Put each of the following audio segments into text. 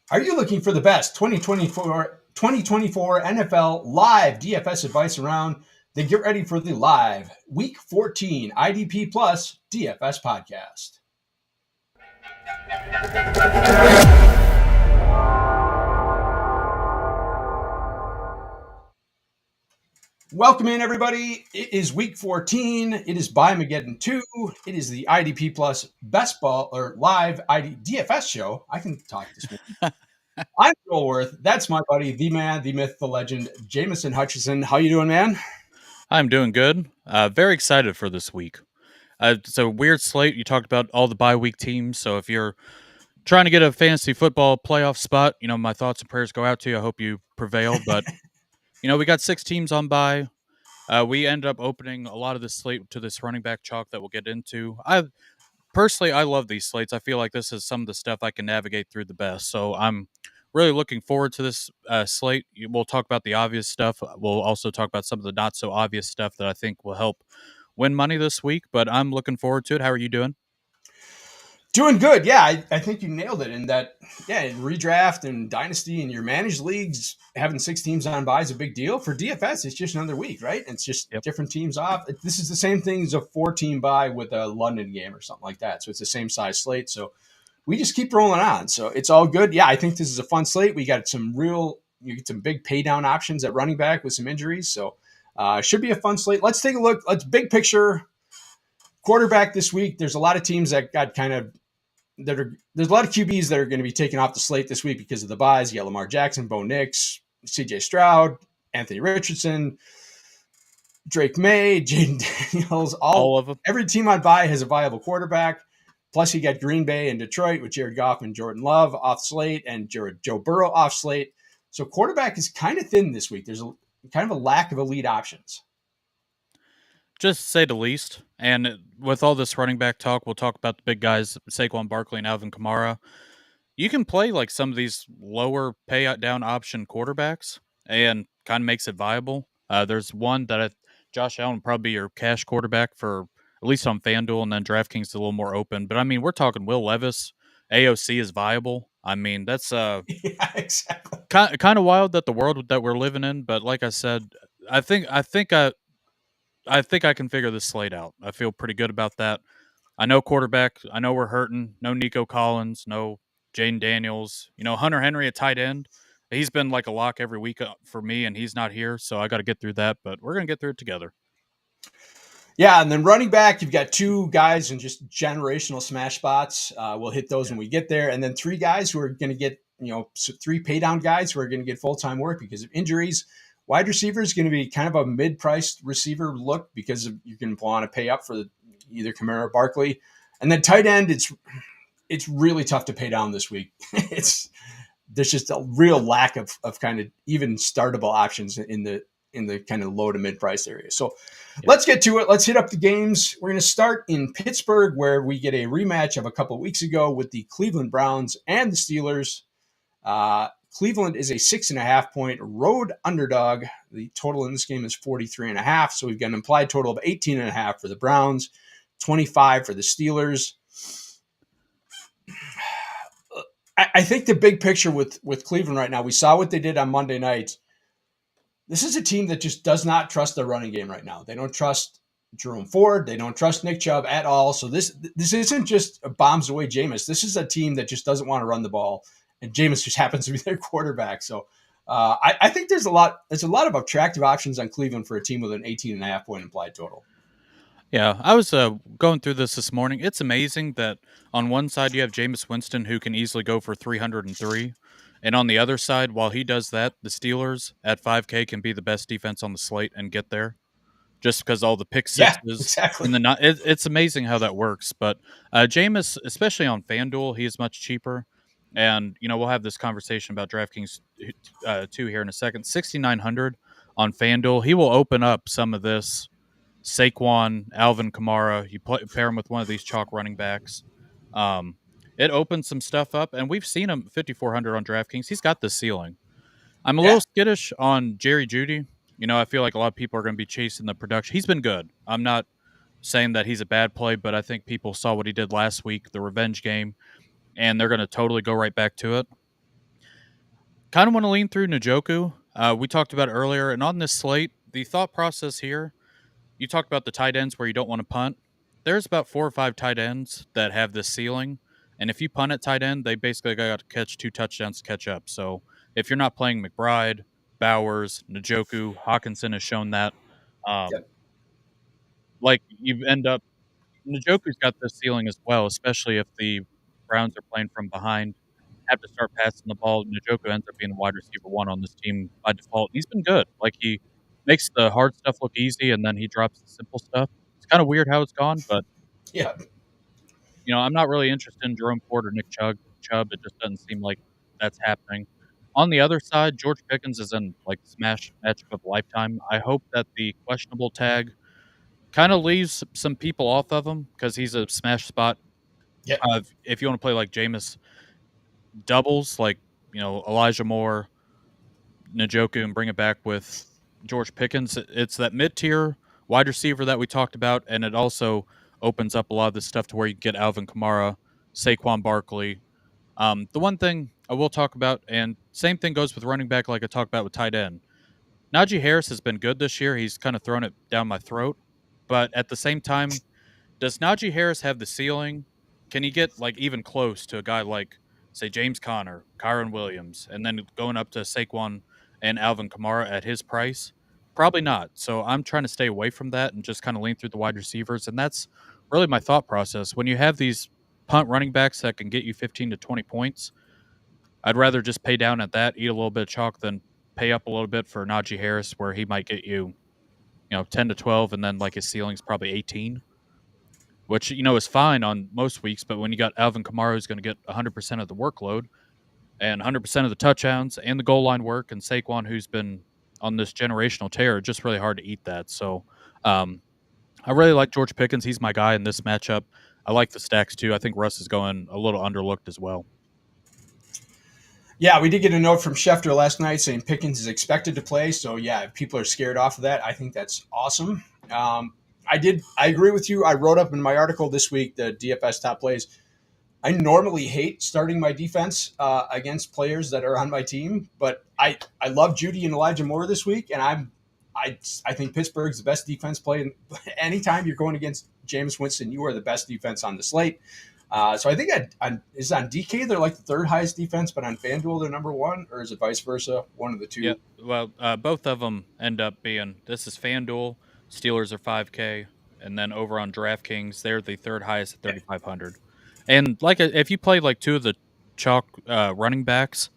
Are you looking for the best 2024 NFL live DFS advice around? Then get ready for the live Week 14 IDP Plus DFS podcast. Welcome in, everybody. It is Week 14. It is Buymageddon 2. It is the IDP Plus Best Ball or live DFS show. I can talk this morning. I'm Joel Wirth. That's my buddy, the man, the myth, the legend, Jameson Hutchison. How you doing, man? I'm doing good. Very excited for this week. It's a weird slate. You talked about all the bye week teams. So if you're trying to get a fantasy football playoff spot, my thoughts and prayers go out to you. I hope you prevail. But, we got 6 teams on bye. We ended up opening a lot of this slate to this running back chalk that we'll get into. I love these slates. I feel like this is some of the stuff I can navigate through the best. So I'm really looking forward to this slate. We'll talk about the obvious stuff. We'll also talk about some of the not so obvious stuff that I think will help win money this week. But I'm looking forward to it. How are you doing? Doing good. Yeah, I think you nailed it in that, in redraft and dynasty and your managed leagues, having 6 teams on bye is a big deal. For DFS, it's just another week, right? It's just different teams off. This is the same thing as a 4-team bye with a London game or something like that. So it's the same size slate. So we just keep rolling on. So it's all good. Yeah, I think this is a fun slate. We got you get some big pay down options at running back with some injuries. So should be a fun slate. Let's take a look. Let's big picture quarterback this week. There's a lot of teams that got there's a lot of QBs that are going to be taken off the slate this week because of the buys. You got Lamar Jackson, Bo Nix, CJ Stroud, Anthony Richardson, Drake May, Jaden Daniels. All of them. Every team on bye has a viable quarterback. Plus, you got Green Bay and Detroit with Jared Goff and Jordan Love off slate and Joe Burrow off slate. So quarterback is kind of thin this week. There's kind of a lack of elite options. Just to say the least. And with all this running back talk, we'll talk about the big guys, Saquon Barkley and Alvin Kamara. You can play like some of these lower payout down option quarterbacks and kind of makes it viable. There's one that Josh Allen would probably be your cash quarterback for at least on FanDuel, and then DraftKings is a little more open. But I mean, we're talking Will Levis. AOC is viable. I mean, that's yeah, exactly. kind of wild that the world that we're living in. But like I said, I think I can figure this slate out. I feel pretty good about that. I know quarterback. I know we're hurting. No Nico Collins. No Jaden Daniels. Hunter Henry at tight end. He's been like a lock every week for me, and he's not here, so I got to get through that. But we're gonna get through it together. Yeah, and then running back, you've got 2 guys in just generational smash spots. We'll hit those when we get there, and then 3 guys who are going to get 3 pay down guys who are going to get full time work because of injuries. Wide receiver is going to be kind of a mid-priced receiver look because you're going to want to pay up for either Kamara or Barkley. And then tight end, it's really tough to pay down this week. There's just a real lack of kind of even startable options in the kind of low to mid-price area. So let's get to it. Let's hit up the games. We're going to start in Pittsburgh, where we get a rematch of a couple of weeks ago with the Cleveland Browns and the Steelers. Cleveland is a 6.5 point road underdog. The total in this game is 43.5. So we've got an implied total of 18.5 for the Browns, 25 for the Steelers. I think the big picture with Cleveland right now, we saw what they did on Monday night. This is a team that just does not trust their running game right now. They don't trust Jerome Ford. They don't trust Nick Chubb at all. So this isn't just a bombs away Jameis. This is a team that just doesn't want to run the ball. And Jameis just happens to be their quarterback. So I think there's a lot of attractive options on Cleveland for a team with an 18.5 point implied total. Yeah, I was going through this morning. It's amazing that on one side you have Jameis Winston, who can easily go for 303. And on the other side, while he does that, the Steelers at 5K can be the best defense on the slate and get there. Just because all the pick sixes. Yeah, exactly. It's amazing how that works. But Jameis, especially on FanDuel, he is much cheaper. And, we'll have this conversation about DraftKings 2 here in a second. 6,900 on FanDuel. He will open up some of this Saquon, Alvin Kamara. You pair him with one of these chalk running backs. It opens some stuff up. And we've seen him 5,400 on DraftKings. He's got the ceiling. I'm a little skittish on Jerry Jeudy. I feel like a lot of people are going to be chasing the production. He's been good. I'm not saying that he's a bad play, but I think people saw what he did last week, the revenge game, and they're going to totally go right back to it. Kind of want to lean through Njoku. We talked about it earlier, and on this slate, the thought process here, you talked about the tight ends where you don't want to punt. There's about 4 or 5 tight ends that have this ceiling, and if you punt at tight end, they basically got to catch 2 touchdowns to catch up. So if you're not playing McBride, Bowers, Njoku, Hawkinson has shown that. Um, Yep. like you end up, Njoku's got this ceiling as well, especially if the Browns are playing from behind, have to start passing the ball. Njoku ends up being the wide receiver one on this team by default. He's been good. Like he makes the hard stuff look easy, and then he drops the simple stuff. It's kind of weird how it's gone, but Yeah. I'm not really interested in Jerome Ford or Nick Chubb. It just doesn't seem like that's happening. On the other side, George Pickens is in like smash matchup of a lifetime. I hope that the questionable tag kind of leaves some people off of him because he's a smash spot. Yep. If you want to play like Jameis doubles, like Elijah Moore, Njoku, and bring it back with George Pickens, it's that mid tier wide receiver that we talked about, and it also opens up a lot of this stuff to where you get Alvin Kamara, Saquon Barkley. The one thing I will talk about, and same thing goes with running back, like I talked about with tight end. Najee Harris has been good this year. He's kind of thrown it down my throat, but at the same time, does Najee Harris have the ceiling? Can he get like even close to a guy like, say, James Conner, Kyron Williams, and then going up to Saquon and Alvin Kamara at his price? Probably not. So I'm trying to stay away from that and just kind of lean through the wide receivers. And that's really my thought process. When you have these punt running backs that can get you 15 to 20 points, I'd rather just pay down at that, eat a little bit of chalk, than pay up a little bit for Najee Harris, where he might get you, 10 to 12, and then like his ceiling's probably 18, which is fine on most weeks. But when you got Alvin Kamara, who's going to get 100% of the workload and 100% of the touchdowns and the goal line work, and Saquon, who's been on this generational tear, just really hard to eat that. So I really like George Pickens. He's my guy in this matchup. I like the stacks too. I think Russ is going a little underlooked as well. Yeah, we did get a note from Schefter last night saying Pickens is expected to play. So yeah, if people are scared off of that, I think that's awesome. I agree with you. I wrote up in my article this week the DFS top plays. I normally hate starting my defense against players that are on my team, but I love Judy and Elijah Moore this week, and I think Pittsburgh's the best defense play. And anytime you're going against Jameis Winston, you are the best defense on the slate. So I think is on DK they're like the third highest defense, but on FanDuel they're number one, or is it vice versa? One of the Yeah, two. well, both of them end up being. This is FanDuel. Steelers are 5K, and then over on DraftKings, they're the third highest at 3,500. And like, if you play like two of the chalk running backs,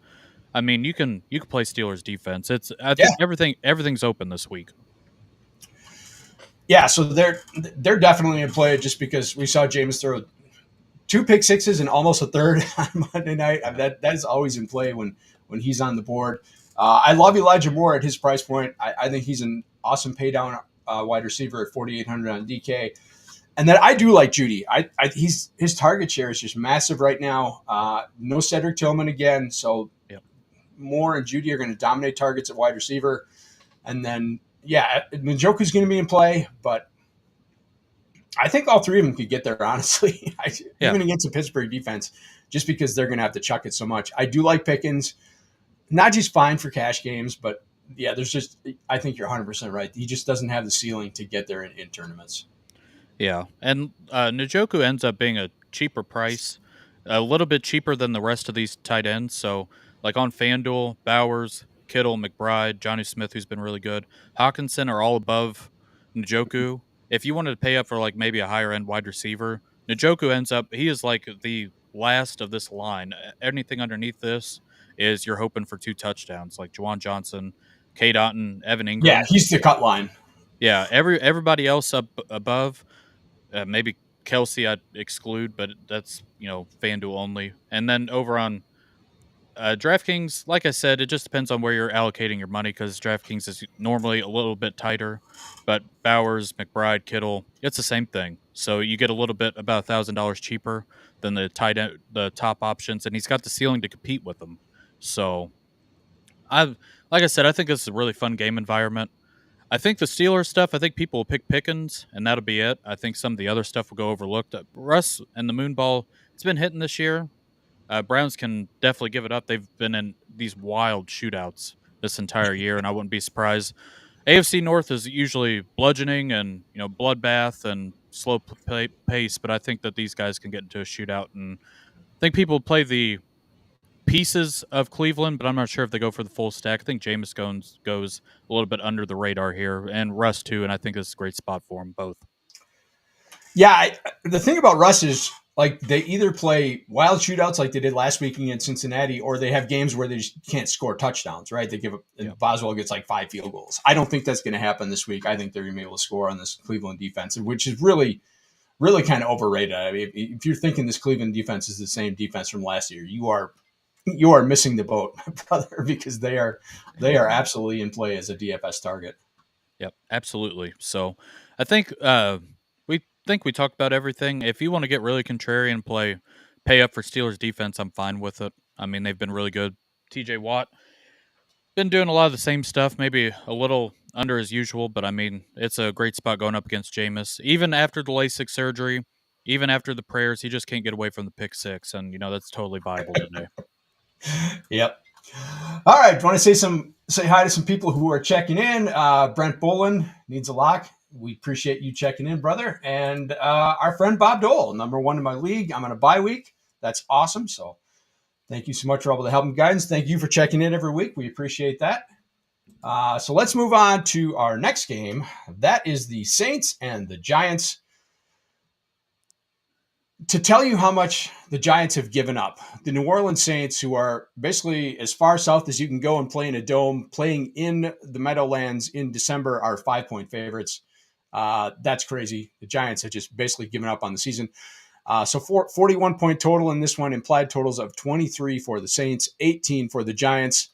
I mean, you can play Steelers defense. I Yeah, think everything's open this week. yeah. So they're definitely in play just because we saw Jameis throw two pick sixes and almost a third on Monday night. I mean, that is always in play when he's on the board. I love Elijah Moore at his price point. I think he's an awesome pay down wide receiver at 4,800 on DK. And then I do like Judy. His target share is just massive right now. No Cedric Tillman again, so Yep. Moore and Judy are going to dominate targets at wide receiver. And then Njoku's going to be in play, but I think all three of them could get there, honestly, Yeah. even against the Pittsburgh defense, just because they're going to have to chuck it so much. I do like Pickens. Najee's fine for cash games, but yeah, I think you're 100% right. He just doesn't have the ceiling to get there in tournaments. Yeah, and Njoku ends up being a cheaper price, a little bit cheaper than the rest of these tight ends. So, like on FanDuel, Bowers, Kittle, McBride, Johnny Smith, who's been really good, Hawkinson are all above Njoku. If you wanted to pay up for like maybe a higher end wide receiver, Njoku ends up he is like the last of this line. Anything underneath this is you're hoping for 2 touchdowns, like Juwan Johnson, Kate Otten, Evan Yeah, Ingram. he's the cut line. Yeah, everybody else up above. Maybe Kelsey I'd exclude, but that's FanDuel only. And then over on DraftKings, like I said, it just depends on where you're allocating your money because DraftKings is normally a little bit tighter. But Bowers, McBride, Kittle, it's the same thing. So you get a little bit about $1,000 cheaper than the top options, and he's got the ceiling to compete with them. So like I said, I think this is a really fun game environment. I think the Steelers stuff, I think people will pick Pickens, and that'll be it. I think some of the other stuff will go overlooked. Russ and the Moonball, it's been hitting this year. Browns can definitely give it up. They've been in these wild shootouts this entire year, and I wouldn't be surprised. AFC North is usually bludgeoning and bloodbath and slow pace, but I think that these guys can get into a shootout, and I think people play the pieces of Cleveland, but I'm not sure if they go for the full stack. I think Jameson goes a little bit under the radar here, and Russ too, and I think this is a great spot for them both. Yeah, the thing about Russ is like they either play wild shootouts like they did last week against Cincinnati, or they have games where they just can't score touchdowns, right? They give up, and Boswell gets like 5 field goals. I don't think that's going to happen this week. I think they're going to be able to score on this Cleveland defense, which is really, really kind of overrated. I mean, if you're thinking this Cleveland defense is the same defense from last year, you are missing the boat, brother, because they are absolutely in play as a DFS target. Yep, absolutely. So I think we talked about everything. If you want to get really contrarian and pay up for Steelers defense, I'm fine with it. I mean, they've been really good. TJ Watt been doing a lot of the same stuff, maybe a little under as usual, but I mean, it's a great spot going up against Jameis. Even after the LASIK surgery, even after the prayers, he just can't get away from the pick six, and that's totally viable today. Yep. All right. Want to say hi to some people who are checking in. Brent Bolin needs a lock. We appreciate you checking in, brother. And our friend Bob Dole, #1 in my league. I'm on a bye week. That's awesome. So thank you so much for all the help and guidance. Thank you for checking in every week. We appreciate that. So let's move on to our next game. That is the Saints and the Giants. To tell you how much the Giants have given up, the New Orleans Saints, who are basically as far south as you can go and play in a dome, playing in the Meadowlands in December, are 5-point favorites. That's crazy. The Giants have just basically given up on the season. So 41-point total in this one, implied totals of 23 for the Saints, 18 for the Giants.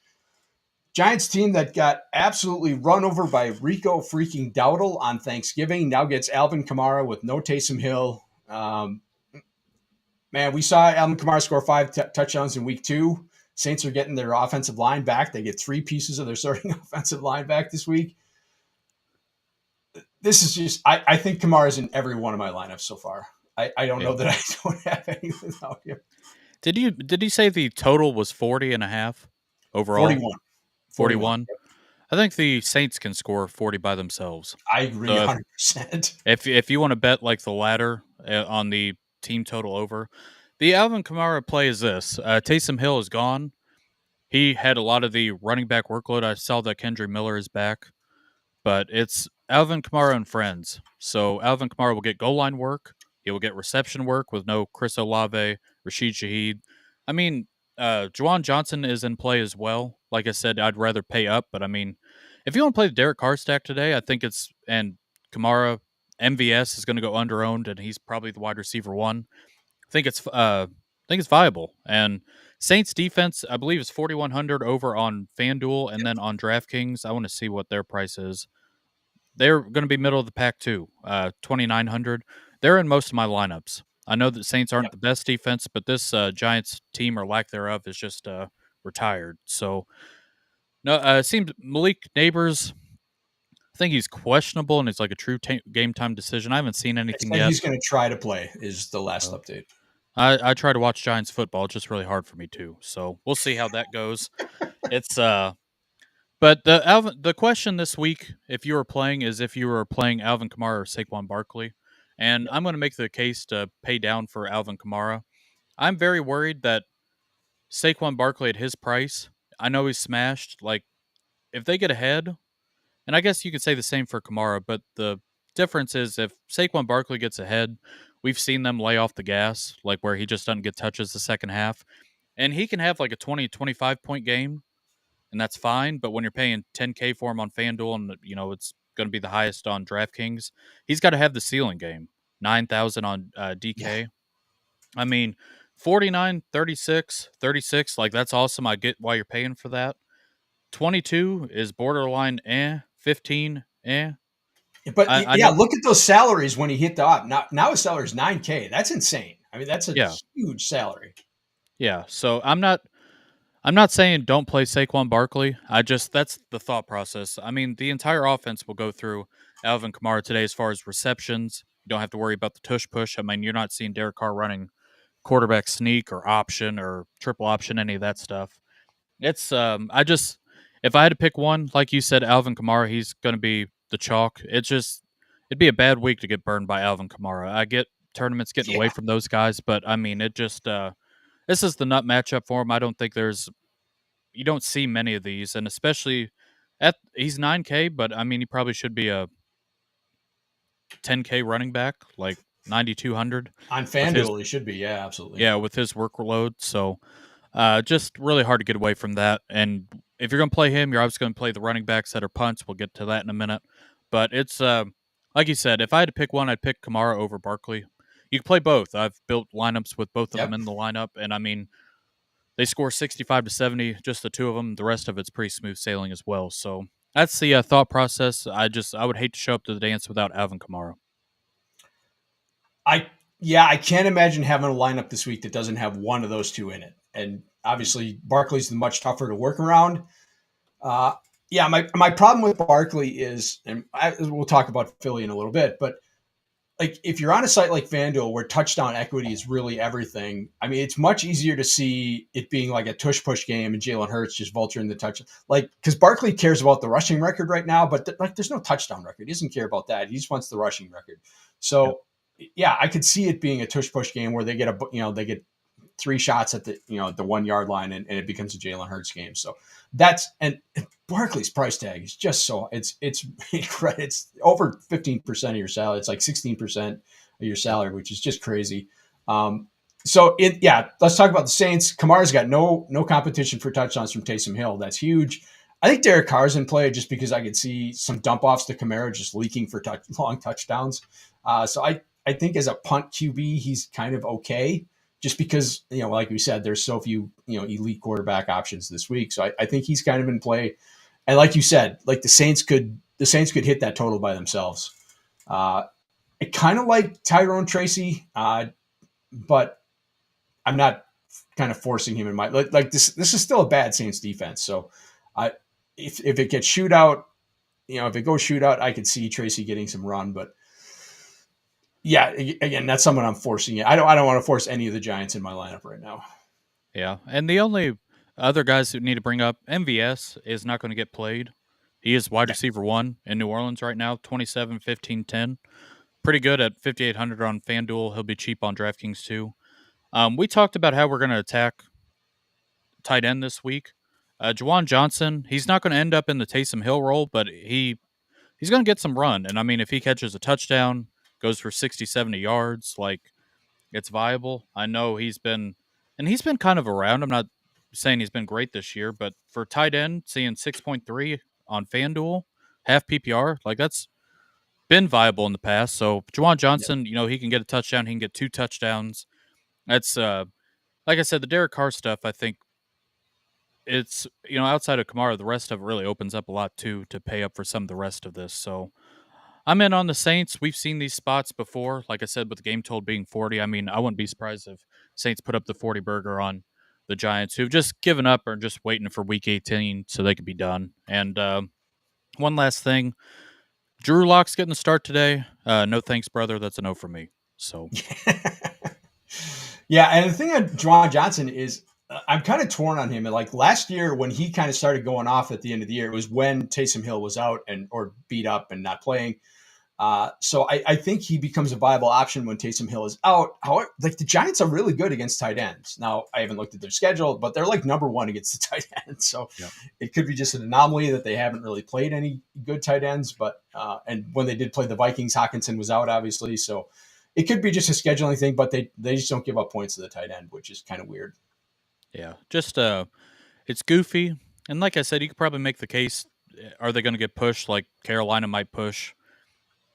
Giants team that got absolutely run over by Rico freaking Dowdle on Thanksgiving now gets Alvin Kamara with no Taysom Hill. Man, we saw Alvin Kamara score 5 touchdowns in week 2. Saints are getting their offensive line back. They get 3 pieces of their starting offensive line back this week. This is just, I think Kamara's in every one of my lineups so far. I don't know that I don't have any without him. Did you say the total was 40.5 overall? 41. I think the Saints can score 40 by themselves. I agree 100%. If you want to bet like the ladder on the team total over, the Alvin Kamara play is this. Taysom Hill is gone. He had a lot of the running back workload. I saw that Kendra Miller is back, but it's Alvin Kamara and friends. So Alvin Kamara will get goal line work. He will get reception work with no Chris Olave, Rashid Shaheed. I mean, Juwan Johnson is in play as well. Like I said, I'd rather pay up, but I mean, if you want to play the Derek Carr stack today, I think and Kamara MVS is going to go under owned, and he's probably the wide receiver 1. I think it's viable. And Saints defense, I believe, is 4,100 over on FanDuel, and then on DraftKings, I want to see what their price is. They're going to be middle of the pack too, 2,900. They're in most of my lineups. I know that Saints aren't the best defense, but this Giants team or lack thereof is just retired. So, no, it seems Malik Neighbors, I think he's questionable, and it's like a true game time decision. I haven't seen anything yet. He's going to try to play is the last update. I try to watch Giants football. It's just really hard for me too. So we'll see how that goes. It's but the question this week, if you were playing, is if you were playing Alvin Kamara or Saquon Barkley. And I'm going to make the case to pay down for Alvin Kamara. I'm very worried that Saquon Barkley at his price, I know he's smashed. Like, if they get ahead, and I guess you could say the same for Kamara, but the difference is if Saquon Barkley gets ahead, we've seen them lay off the gas, like where he just doesn't get touches the second half. And he can have like a 20, 25-point game, and that's fine. But when you're paying $10K for him on FanDuel and, it's going to be the highest on DraftKings, he's got to have the ceiling game. 9,000 on DK. Yeah. I mean, 49, 36, 36, like that's awesome. I get why you're paying for that. 22 is borderline 15 But look at those salaries when he hit the op. Now his salary is $9K. That's insane. I mean, that's a huge salary. Yeah, so I'm not saying don't play Saquon Barkley. That's the thought process. I mean, the entire offense will go through Alvin Kamara today as far as receptions. You don't have to worry about the tush push. I mean, you're not seeing Derek Carr running quarterback sneak or option or triple option, any of that stuff. It's if I had to pick one, like you said, Alvin Kamara, he's going to be the chalk. It'd be a bad week to get burned by Alvin Kamara. I get tournaments getting away Yeah, from those guys, but I mean, this is the nut matchup for him. I don't think you don't see many of these, and especially he's 9K, but I mean, he probably should be a 10K running back, like 9,200 on with his FanDuel, he should be. Yeah, absolutely. yeah with his workload. So just really hard to get away from that. And if you're going to play him, you're obviously going to play the running backs that are punts. We'll get to that in a minute. But it's like you said, if I had to pick one, I'd pick Kamara over Barkley. You can play both. I've built lineups with both of them Yep. in the lineup, and I mean they score 65 to 70, just the two of them. The rest of it's pretty smooth sailing as well. So that's the thought process. I would hate to show up to the dance without Alvin Kamara. I yeah, I can't imagine having a lineup this week that doesn't have one of those two in it. And obviously, Barkley's much tougher to work around. Uh, yeah, my problem with Barkley is, and we'll talk about Philly in a little bit, but like if you're on a site like FanDuel where touchdown equity is really everything, I mean, it's much easier to see it being like a tush push game and Jalen Hurts just vulturing the touch. Like, because Barkley cares about the rushing record right now, but there's no touchdown record. He doesn't care about that. He just wants the rushing record. Yep. So, yeah, I could see it being a tush push game where they get they get three shots at the the 1 yard line and it becomes a Jalen Hurts game. So that's and Barkley's price tag is just so it's over 15% of your salary. It's like 16% of your salary, which is just crazy. Let's talk about the Saints. Kamara's got no competition for touchdowns from Taysom Hill. That's huge. I think Derek Carr's in play just because I could see some dump offs to Kamara just leaking for long touchdowns. So I think as a punt QB, he's kind of okay just because, like we said, there's so few, elite quarterback options this week. So I think he's kind of in play. And like you said, like the Saints could hit that total by themselves. I kind of like Tyrone Tracy, but I'm not kind of forcing him in my like this. This is still a bad Saints defense. So if it gets shootout, if it goes shootout, I could see Tracy getting some run, but yeah, again, that's someone I'm forcing it. I don't want to force any of the Giants in my lineup right now. Yeah, and the only other guys who need to bring up, MVS is not going to get played. He is wide Yeah. receiver 1 in New Orleans right now, 27, 15, 10. Pretty good at 5,800 on FanDuel. He'll be cheap on DraftKings too. We talked about how we're going to attack tight end this week. Juwan Johnson, he's not going to end up in the Taysom Hill role, but he's going to get some run. And I mean, if he catches a touchdown, goes for 60, 70 yards, like it's viable. I know he's been kind of around. I'm not saying he's been great this year, but for tight end, seeing 6.3 on FanDuel, half PPR, like that's been viable in the past. So Juwan Johnson, he can get a touchdown. He can get 2 touchdowns. That's like I said, the Derek Carr stuff. I think it's outside of Kamara, the rest of it really opens up a lot too to pay up for some of the rest of this. So I'm in on the Saints. We've seen these spots before. Like I said, with the game total being 40, I mean, I wouldn't be surprised if Saints put up the 40 burger on the Giants, who've just given up or just waiting for Week 18 so they could be done. And one last thing, Drew Lock's getting the start today. No thanks, brother. That's a no for me. So Yeah, and the thing on Juwan Johnson is I'm kind of torn on him. Like last year when he kind of started going off at the end of the year, it was when Taysom Hill was out or beat up and not playing. So I think he becomes a viable option when Taysom Hill is out. However, like the Giants are really good against tight ends. Now I haven't looked at their schedule, but they're like number 1 against the tight ends. So yep. it could be just an anomaly that they haven't really played any good tight ends. But and when they did play the Vikings, Hutchison was out obviously. So it could be just a scheduling thing, but they just don't give up points to the tight end, which is kind of weird. Yeah, just it's goofy. And like I said, you could probably make the case, are they going to get pushed like Carolina might push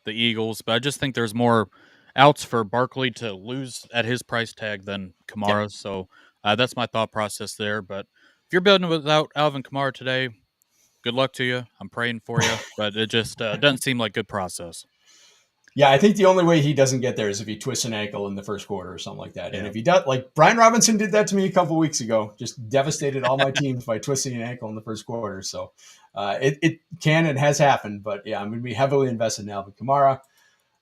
the Eagles? But I just think there's more outs for Barkley to lose at his price tag than Kamara. Yep. So that's my thought process there. But if you're building without Alvin Kamara today, good luck to you. I'm praying for you, but it just doesn't seem like good process. Yeah, I think the only way he doesn't get there is if he twists an ankle in the first quarter or something like that. And Yeah. if he does, like Brian Robinson did that to me a couple weeks ago, just devastated all my teams by twisting an ankle in the first quarter. So it can and has happened. But yeah, I'm going to be heavily invested in Alvin Kamara.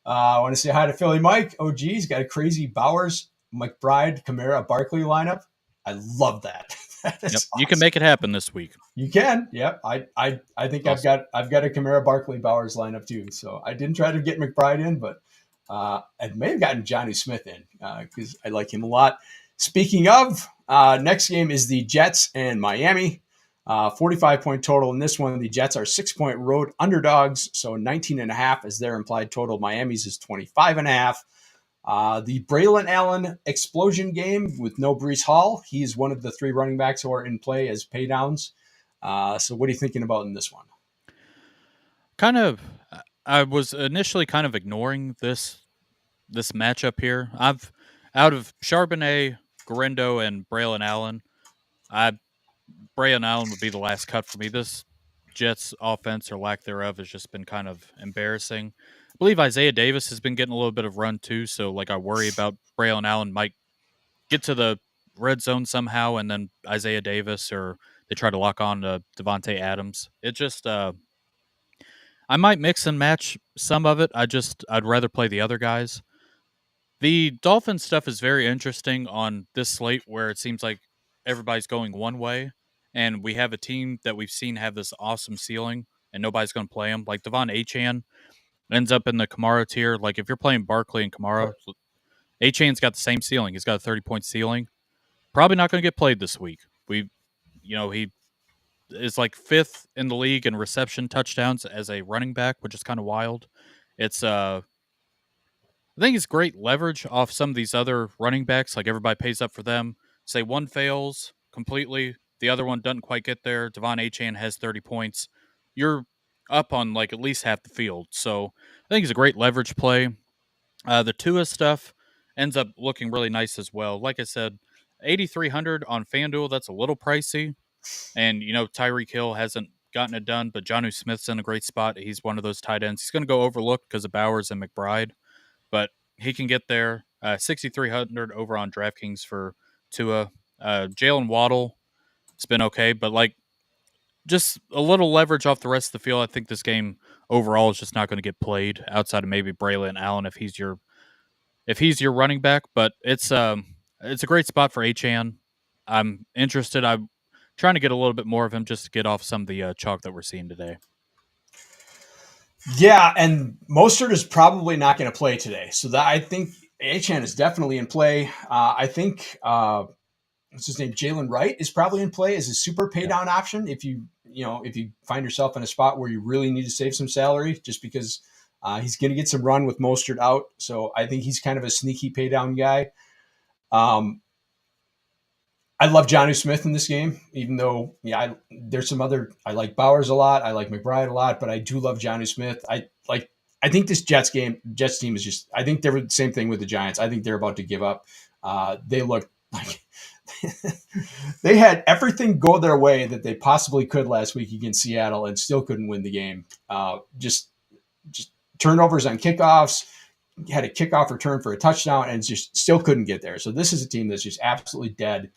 I want to say hi to Philly Mike. Oh, geez, got a crazy Bowers, McBride, Kamara, Barkley lineup. I love that. That Yep, is you can awesome. make it happen this week. You can. Yep. I think I've Awesome. got a Kamara Barkley Bowers lineup too. So I didn't try to get McBride in, but I may have gotten Johnny Smith in because I like him a lot. Speaking of, next game is the Jets and Miami. 45-point total in this one. The Jets are 6-point road underdogs, so 19.5 is their implied total. Miami's is 25.5. The Braylon Allen explosion game with no Brees Hall. He's one of the three running backs who are in play as paydowns. So what are you thinking about in this one? Kind of, I was initially kind of ignoring this matchup here. I've out of Charbonnet, Garendo, and Braylon Allen. I Braylon Allen would be the last cut for me. This Jets offense or lack thereof has just been kind of embarrassing. I believe Isaiah Davis has been getting a little bit of run too, so like I worry about Braylon Allen might get to the red zone somehow, and then Isaiah Davis or they try to lock on to Devontae Adams. It just I might mix and match some of it. I'd rather play the other guys. The Dolphins stuff is very interesting on this slate where it seems like everybody's going one way, and we have a team that we've seen have this awesome ceiling, and nobody's going to play him. Like Devon Achane ends up in the Kamara tier. Like if you're playing Barkley and Kamara, Achane's got the same ceiling. He's got a 30-point ceiling. Probably not going to get played this week. He is like fifth in the league in reception touchdowns as a running back, which is kind of wild. It's I think it's great leverage off some of these other running backs. Like everybody pays up for them. Say one fails completely, the other one doesn't quite get there. Devon Achane has 30 points. You're up on like at least half the field. So I think it's a great leverage play. The Tua stuff ends up looking really nice as well. Like I said, 8,300 on FanDuel, that's a little pricey. And, Tyreek Hill hasn't gotten it done, but Jonnu Smith's in a great spot. He's one of those tight ends. He's going to go overlooked because of Bowers and McBride, but he can get there. 6,300 over on DraftKings for Tua. Jalen Waddle, it's been okay, but like just a little leverage off the rest of the field. I think this game overall is just not going to get played outside of maybe Braylon Allen if he's your running back. But it's a great spot for Achan. I'm interested. I'm trying to get a little bit more of him just to get off some of the chalk that we're seeing today. Yeah, and Mostert is probably not going to play today. So that I think Achan is definitely in play. I think what's his name, Jalen Wright is probably in play as a super pay Yeah. down option if you find yourself in a spot where you really need to save some salary, just because he's going to get some run with Mostert out. So I think he's kind of a sneaky pay down guy. I love Jonnu Smith in this game, even though there's some other. I like Bowers a lot. I like McBride a lot, but I do love Jonnu Smith. I think this Jets team is just. I think they're the same thing with the Giants. I think they're about to give up. They look like they had everything go their way that they possibly could last week against Seattle and still couldn't win the game. Just turnovers on kickoffs. Had a kickoff return for a touchdown and just still couldn't get there. So this is a team that's just absolutely dead.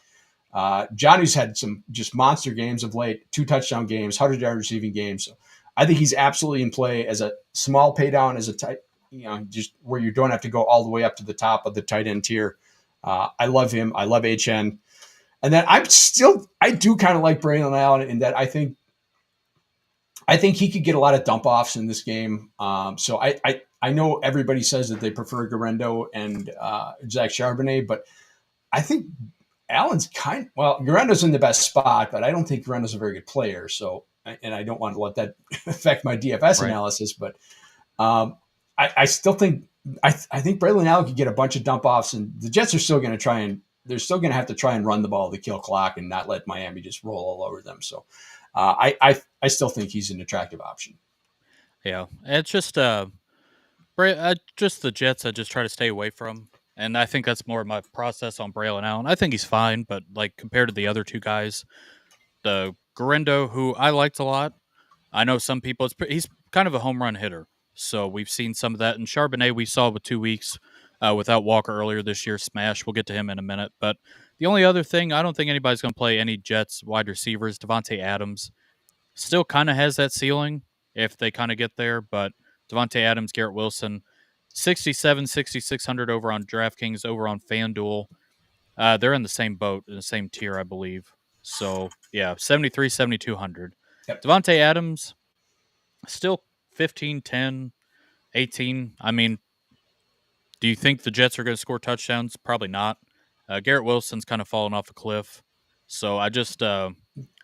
Johnny's had some just monster games of late, 2 touchdown games, 100-yard receiving games. So I think he's absolutely in play as a small pay down, as a tight, just where you don't have to go all the way up to the top of the tight end tier. I love him. I love HN. And then I do kind of like Braylon Allen in that I think he could get a lot of dump offs in this game. So I know everybody says that they prefer Garendo and Zach Charbonnet, but I think Allen's Garendo's in the best spot, but I don't think Garendo's a very good player. So, and I don't want to let that affect my DFS Right. analysis, but I still think I think Braylon Allen could get a bunch of dump offs, and the Jets are still going to have to try and run the ball to kill clock and not let Miami just roll all over them. So, I still think he's an attractive option. Yeah. It's just just the Jets I just try to stay away from. And I think that's more of my process on Braylon Allen. I think he's fine, but like compared to the other two guys, the Garendo, who I liked a lot, I know some people he's kind of a home run hitter. So we've seen some of that. And Charbonnet we saw with 2 weeks without Walker earlier this year. Smash. We'll get to him in a minute. But the only other thing, I don't think anybody's going to play any Jets wide receivers. Devontae Adams still kind of has that ceiling if they kind of get there. But Devontae Adams, Garrett Wilson, 6,600 over on DraftKings, over on FanDuel. They're in the same boat, in the same tier, I believe. So yeah, 73, 7,200. Yep. Devontae Adams still 15, 10, 18. I mean, do you think the Jets are going to score touchdowns? Probably not. Garrett Wilson's kind of fallen off a cliff. So I just Do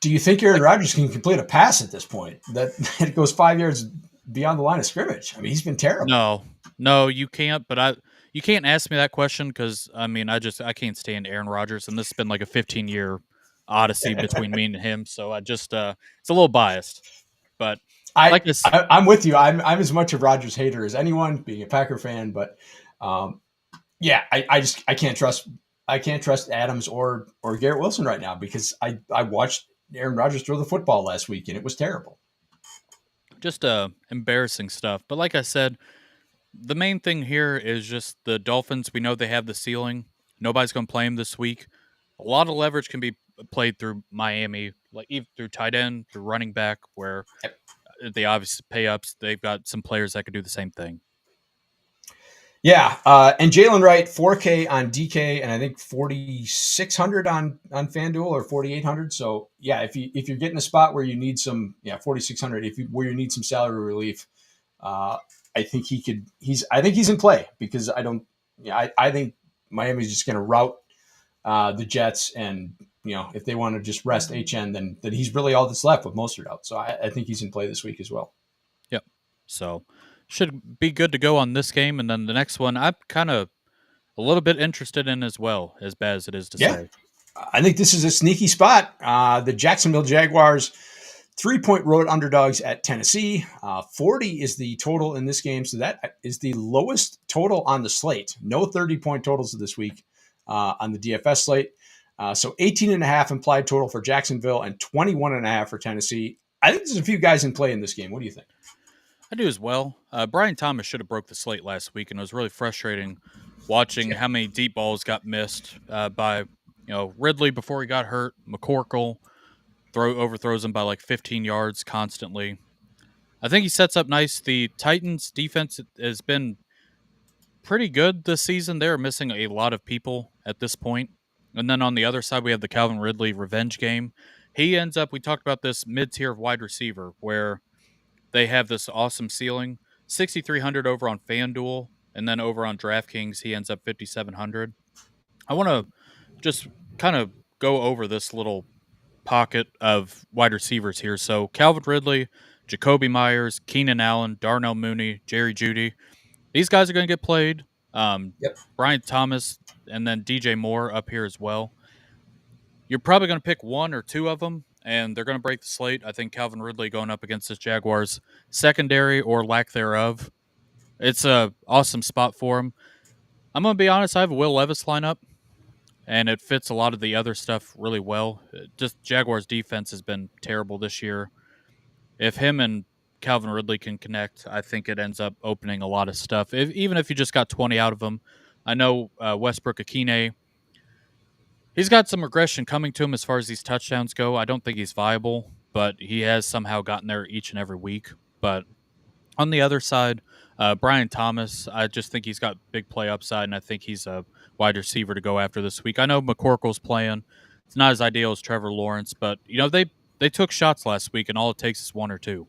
you think Aaron like Rodgers can complete a pass at this point that goes 5 yards beyond the line of scrimmage? I mean, he's been terrible. no, no, you can't. But you can't ask me that question because I mean, I can't stand Aaron Rodgers, and this has been like a 15-year odyssey between me and him. So I just it's a little biased, but I, like this, I'm with you. I'm as much a Rodgers hater as anyone, being a Packer fan, but um, yeah, I can't trust Adams or Garrett Wilson right now because I watched Aaron Rodgers throw the football last week and it was terrible. just embarrassing stuff. But like I said, the main thing here is just the Dolphins. We know they have the ceiling. Nobody's going to play them this week. A lot of leverage can be played through Miami, like even through tight end, through running back, where they obviously pay ups. They've got some players that could do the same thing. Yeah, and Jalen Wright 4K on DK and I think 4,600 on FanDuel or 4,800. So yeah, if you're getting a spot where you need some 4,600 where you need some salary relief, uh, I think he's in play because I think Miami's just going to route the Jets, and if they want to just rest HN, then he's really all that's left with Mostert out. So I think he's in play this week as well. Yep. So should be good to go on this game, and then the next one I'm kind of a little bit interested in as well. As bad as it is to Yeah, say, I think this is a sneaky spot. The Jacksonville Jaguars, 3-point road underdogs at Tennessee. 40 is the total in this game. So that is the lowest total on the slate. No 30-point totals this week on the DFS slate. So 18.5 implied total for Jacksonville and 21.5 for Tennessee. I think there's a few guys in play in this game. What do you think? I do as well. Brian Thomas should have broke the slate last week, and it was really frustrating watching how many deep balls got missed by Ridley before he got hurt. McCorkle overthrows him by like 15 yards constantly. I think he sets up nice. The Titans defense has been pretty good this season. They're missing a lot of people at this point. And then on the other side, we have the Calvin Ridley revenge game. He ends up, we talked about this mid tier of wide receiver where they have this awesome ceiling 6,300 over on FanDuel. And then over on DraftKings, he ends up 5,700. I want to just kind of go over this little pocket of wide receivers here. So Calvin Ridley, Jacoby Myers, Keenan Allen, Darnell Mooney, Jerry Jeudy. These guys are going to get played. Yep. Brian Thomas and then DJ Moore up here as well. You're probably going to pick one or two of them, and they're going to break the slate. I think Calvin Ridley going up against this Jaguars secondary or lack thereof. It's a awesome spot for him. I'm going to be honest. I have a Will Levis lineup, and it fits a lot of the other stuff really well. Just Jaguars defense has been terrible this year. If him and Calvin Ridley can connect, I think it ends up opening a lot of stuff. Even if you just got 20 out of him, I know Westbrook Akine, he's got some regression coming to him as far as these touchdowns go. I don't think he's viable, but he has somehow gotten there each and every week. But on the other side, Brian Thomas, I just think he's got big play upside, and I think he's a wide receiver to go after this week. I know McCorkle's playing. It's not as ideal as Trevor Lawrence, but they took shots last week, and all it takes is one or two.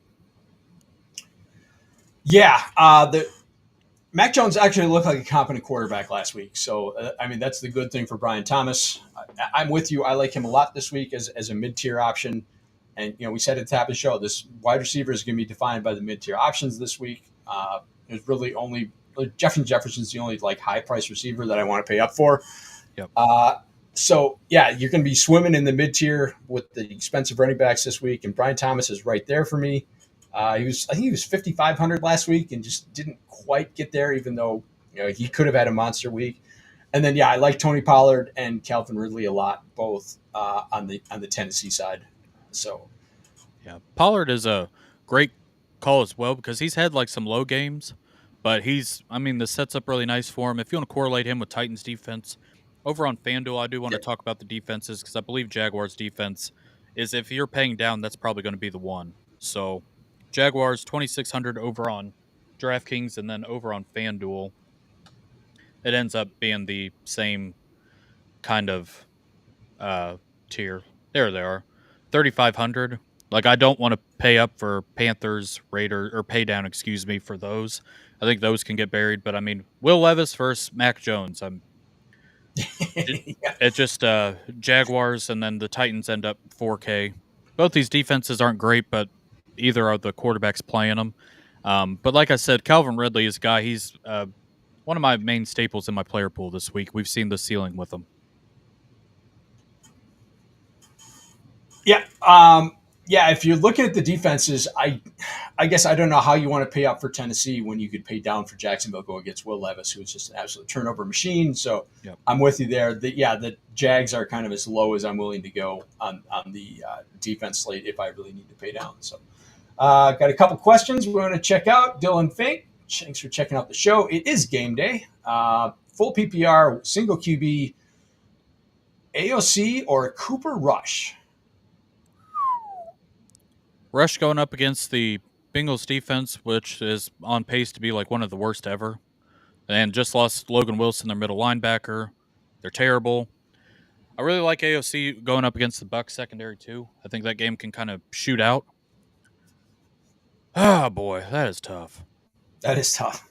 Yeah, the Mac Jones actually looked like a competent quarterback last week. So, I mean, that's the good thing for Brian Thomas. I'm with you. I like him a lot this week as a mid-tier option. And, we said at the top of the show, this wide receiver is going to be defined by the mid-tier options this week. There's really only Jefferson's the only high-price receiver that I want to pay up for. Yep. So, yeah, you're going to be swimming in the mid-tier with the expensive running backs this week. And Brian Thomas is right there for me. I think he was 5,500 last week and just didn't quite get there, even though he could have had a monster week. And then I like Tony Pollard and Calvin Ridley a lot, both on the Tennessee side. So yeah, Pollard is a great call as well because he's had some low games, but this sets up really nice for him. If you want to correlate him with Titans defense, over on FanDuel, I do want to talk about the defenses because I believe Jaguars defense is, if you're paying down, that's probably going to be the one. So Jaguars 2,600 over on DraftKings, and then over on FanDuel, it ends up being the same kind of tier. There they are, 3,500. Like I don't want to pay up for Panthers, Raiders, or pay down, excuse me, for those. I think those can get buried. But I mean, Will Levis versus Mac Jones. It, Yeah. it just Jaguars and then the Titans end up 4K. Both these defenses aren't great, but either are the quarterbacks playing them. But like I said, Calvin Ridley is a guy. He's one of my main staples in my player pool this week. We've seen the ceiling with him. Yeah. Yeah. If you're looking at the defenses, I guess I don't know how you want to pay up for Tennessee when you could pay down for Jacksonville go against Will Levis, who's just an absolute turnover machine. So Yep. I'm with you there. The Jags are kind of as low as I'm willing to go on the defense slate if I really need to pay down. So got a couple questions we want to check out. Dylan Fink, thanks for checking out the show. It is game day. Full PPR, single QB, AOC or Cooper Rush? Rush going up against the Bengals defense, which is on pace to be like one of the worst ever, and just lost Logan Wilson, their middle linebacker. They're terrible. I really like AOC going up against the Bucs secondary too. I think that game can kind of shoot out. Oh boy, that is tough. That is tough.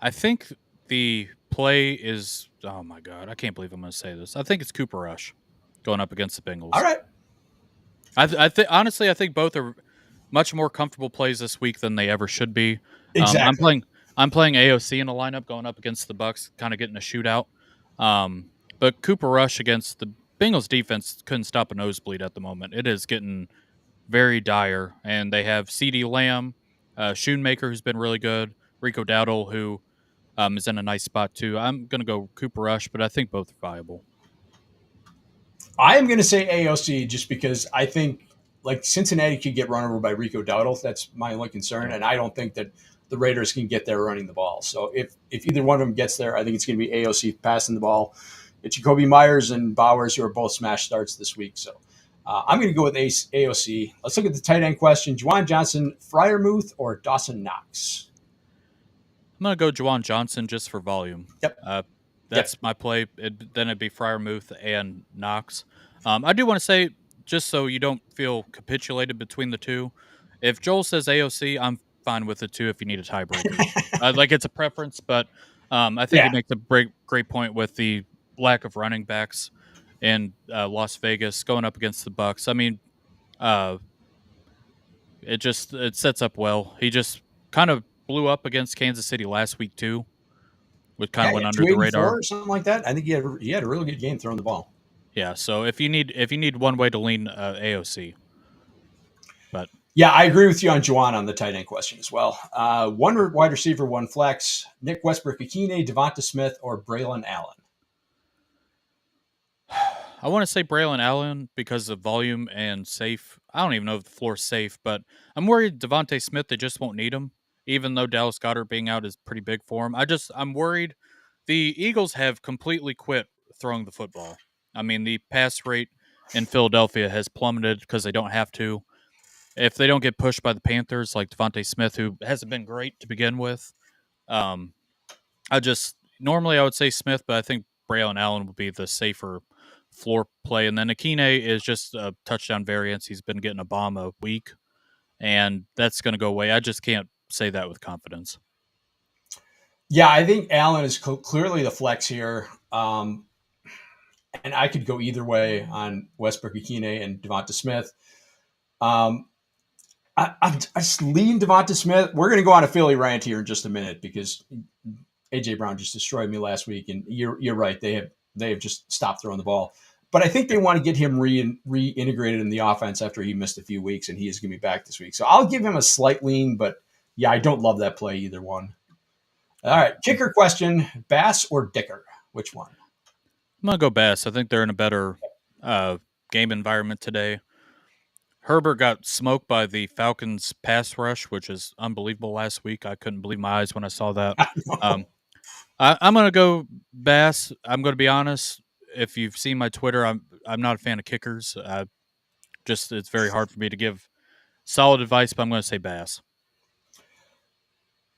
I think the play is. Oh my god, I can't believe I'm going to say this. I think it's Cooper Rush going up against the Bengals. All right. I think honestly, I think both are much more comfortable plays this week than they ever should be. Exactly. I'm playing AOC in a lineup going up against the Bucs, kind of getting a shootout. But Cooper Rush against the Bengals defense couldn't stop a nosebleed at the moment. It is getting very dire, and they have C.D. Lamb, Schoonmaker, who's been really good, Rico Dowdle, who is in a nice spot too. I'm going to go Cooper Rush, but I think both are viable. I am going to say AOC just because I think like Cincinnati could get run over by Rico Dowdle. That's my only concern, Yeah. and I don't think that the Raiders can get there running the ball. So if either one of them gets there, I think it's going to be AOC passing the ball. It's Jacoby Myers and Bowers, who are both smash starts this week. So I'm going to go with AOC. Let's look at the tight end question. Juwan Johnson, Freiermuth, or Dawson Knox? I'm going to go Juwan Johnson just for volume. Yep. That's my play. Then it'd be Freiermuth and Knox. I do want to say, just so you don't feel capitulated between the two, if Joel says AOC, I'm fine with it too if you need a tiebreaker. Like it's a preference, but I think he Yeah. makes a great point with the lack of running backs in Las Vegas going up against the Bucs. I mean, it sets up well. He just kind of blew up against Kansas City last week too, which kind of went under the 284 radar. or something like that. I think he had a really good game throwing the ball. Yeah, so if you need one way to lean AOC, but Yeah, I agree with you on Juwan on the tight end question as well. One wide receiver, one flex. Nick Westbrook-Akine, Devonta Smith, or Braylon Allen? I want to say Braylon Allen because of volume and safe. I don't even know if the floor's safe, but I'm worried Devontae Smith, they just won't need him, even though Dallas Goedert being out is pretty big for him. I'm worried. The Eagles have completely quit throwing the football. I mean, the pass rate in Philadelphia has plummeted because they don't have to. If they don't get pushed by the Panthers like Devontae Smith, who hasn't been great to begin with, um, normally I would say Smith, but I think Braylon Allen would be the safer floor play. And then Akine is just a touchdown variance. He's been getting a bomb a week, and that's going to go away. I just can't say that with confidence. Yeah, I think Allen is clearly the flex here. And I could go either way on Westbrook-Akine and Devonta Smith. I just lean Devonta Smith. We're going to go on a Philly rant here in just a minute because AJ Brown just destroyed me last week, and you're right. They have just stopped throwing the ball. But I think they want to get him reintegrated in the offense after he missed a few weeks, and he is going to be back this week. So I'll give him a slight lean, but yeah, I don't love that play either one. All right, kicker question: Bass or Dicker? Which one? I'm going to go Bass. I think they're in a better game environment today. Herbert got smoked by the Falcons pass rush, which is unbelievable last week. I couldn't believe my eyes when I saw that. I'm going to go Bass. I'm going to be honest. If you've seen my Twitter, I'm not a fan of kickers. It's very hard for me to give solid advice, but I'm going to say Bass.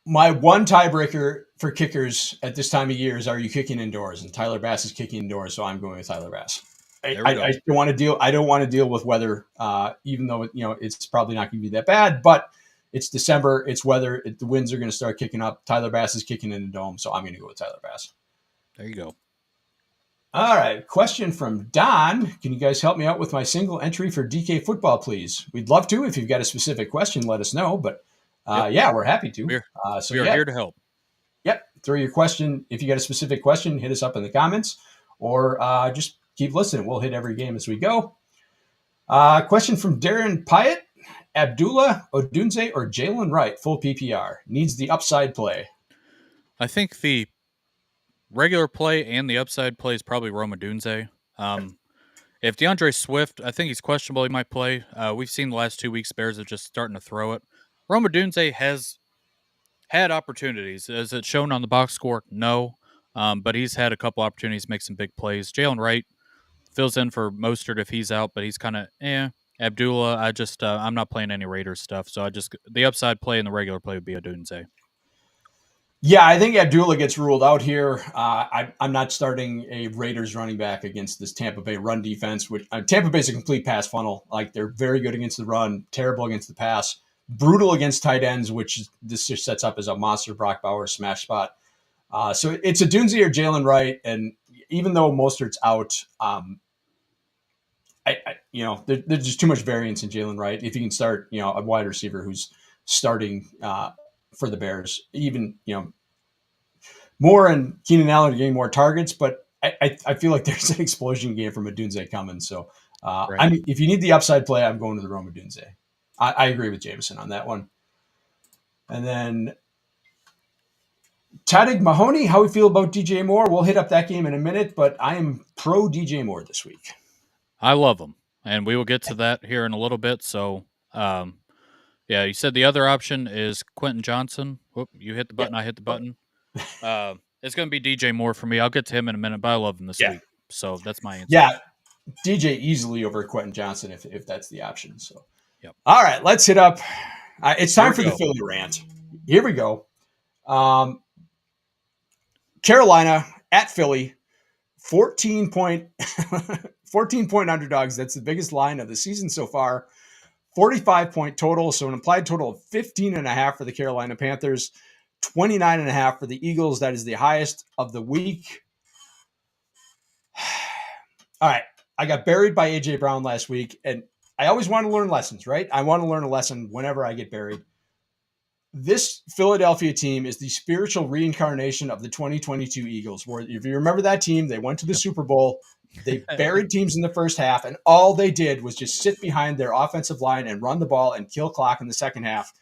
My one tiebreaker for kickers at this time of year is: are you kicking indoors? And Tyler Bass is kicking indoors, so I'm going with Tyler Bass. I, There we I, go. I don't want to deal. I don't want to deal with weather, even though it's probably not going to be that bad. But it's December. It's weather. The winds are going to start kicking up. Tyler Bass is kicking in the dome, so I'm going to go with Tyler Bass. There you go. All right. Question from Don. Can you guys help me out with my single entry for DK football, please? We'd love to. If you've got a specific question, let us know. But Yep. yeah, we're happy to. We're So we are yeah, here to help. yep. Throw your question. If you got a specific question, hit us up in the comments or just keep listening. We'll hit every game as we go. Question from Darren Pyatt. Abdullah Odunze or Jalen Wright, full PPR, needs the upside play. I think the regular play and the upside play is probably Roma Dunze. If DeAndre Swift, I think he's questionable. He might play. We've seen the last 2 weeks Bears are just starting to throw it. Roma Dunze has had opportunities. Is it shown on the box score? No. But he's had a couple opportunities to make some big plays. Jalen Wright fills in for Mostert if he's out, but he's kind of Abdullah, I'm not playing any Raiders stuff, so the upside play and the regular play would be Odunze. Yeah, I think Abdullah gets ruled out here. I'm not starting a Raiders running back against this Tampa Bay run defense, which Tampa Bay's a complete pass funnel. Like they're very good against the run, terrible against the pass, brutal against tight ends, which this just sets up as a monster Brock Bowers smash spot. So it's a Dunze or Jalen Wright, and even though Mostert's out, there's just too much variance in Jalen Wright. If you can start, a wide receiver who's starting for the Bears, even Moore and Keenan Allen are getting more targets, but I feel like there's an explosion game from Odunze coming. So Right. if you need the upside play, I'm going to the Rome Odunze. I agree with Jameson on that one. And then Tadig Mahoney, how we feel about DJ Moore? We'll hit up that game in a minute, but I am pro DJ Moore this week. I love him, and we will get to that here in a little bit. So, yeah, you said the other option is Quentin Johnson. Whoop, you hit the button, I hit the button. It's going to be DJ Moore for me. I'll get to him in a minute, but I love him this week. So that's my answer. Yeah, DJ easily over Quentin Johnson if that's the option. So, yep. All right, let's hit up. It's time for the Philly rant. Here we go. Carolina at Philly, 14 point underdogs. That's the biggest line of the season so far. 45-point total, so an implied total of 15.5 for the Carolina Panthers, 29.5 for the Eagles. That is the highest of the week. All right, I got buried by A.J. Brown last week, and I always want to learn lessons, right? I want to learn a lesson whenever I get buried. This Philadelphia team is the spiritual reincarnation of the 2022 Eagles, where if you remember that team, they went to the Super Bowl. They buried teams in the first half, and all they did was just sit behind their offensive line and run the ball and kill clock in the second half.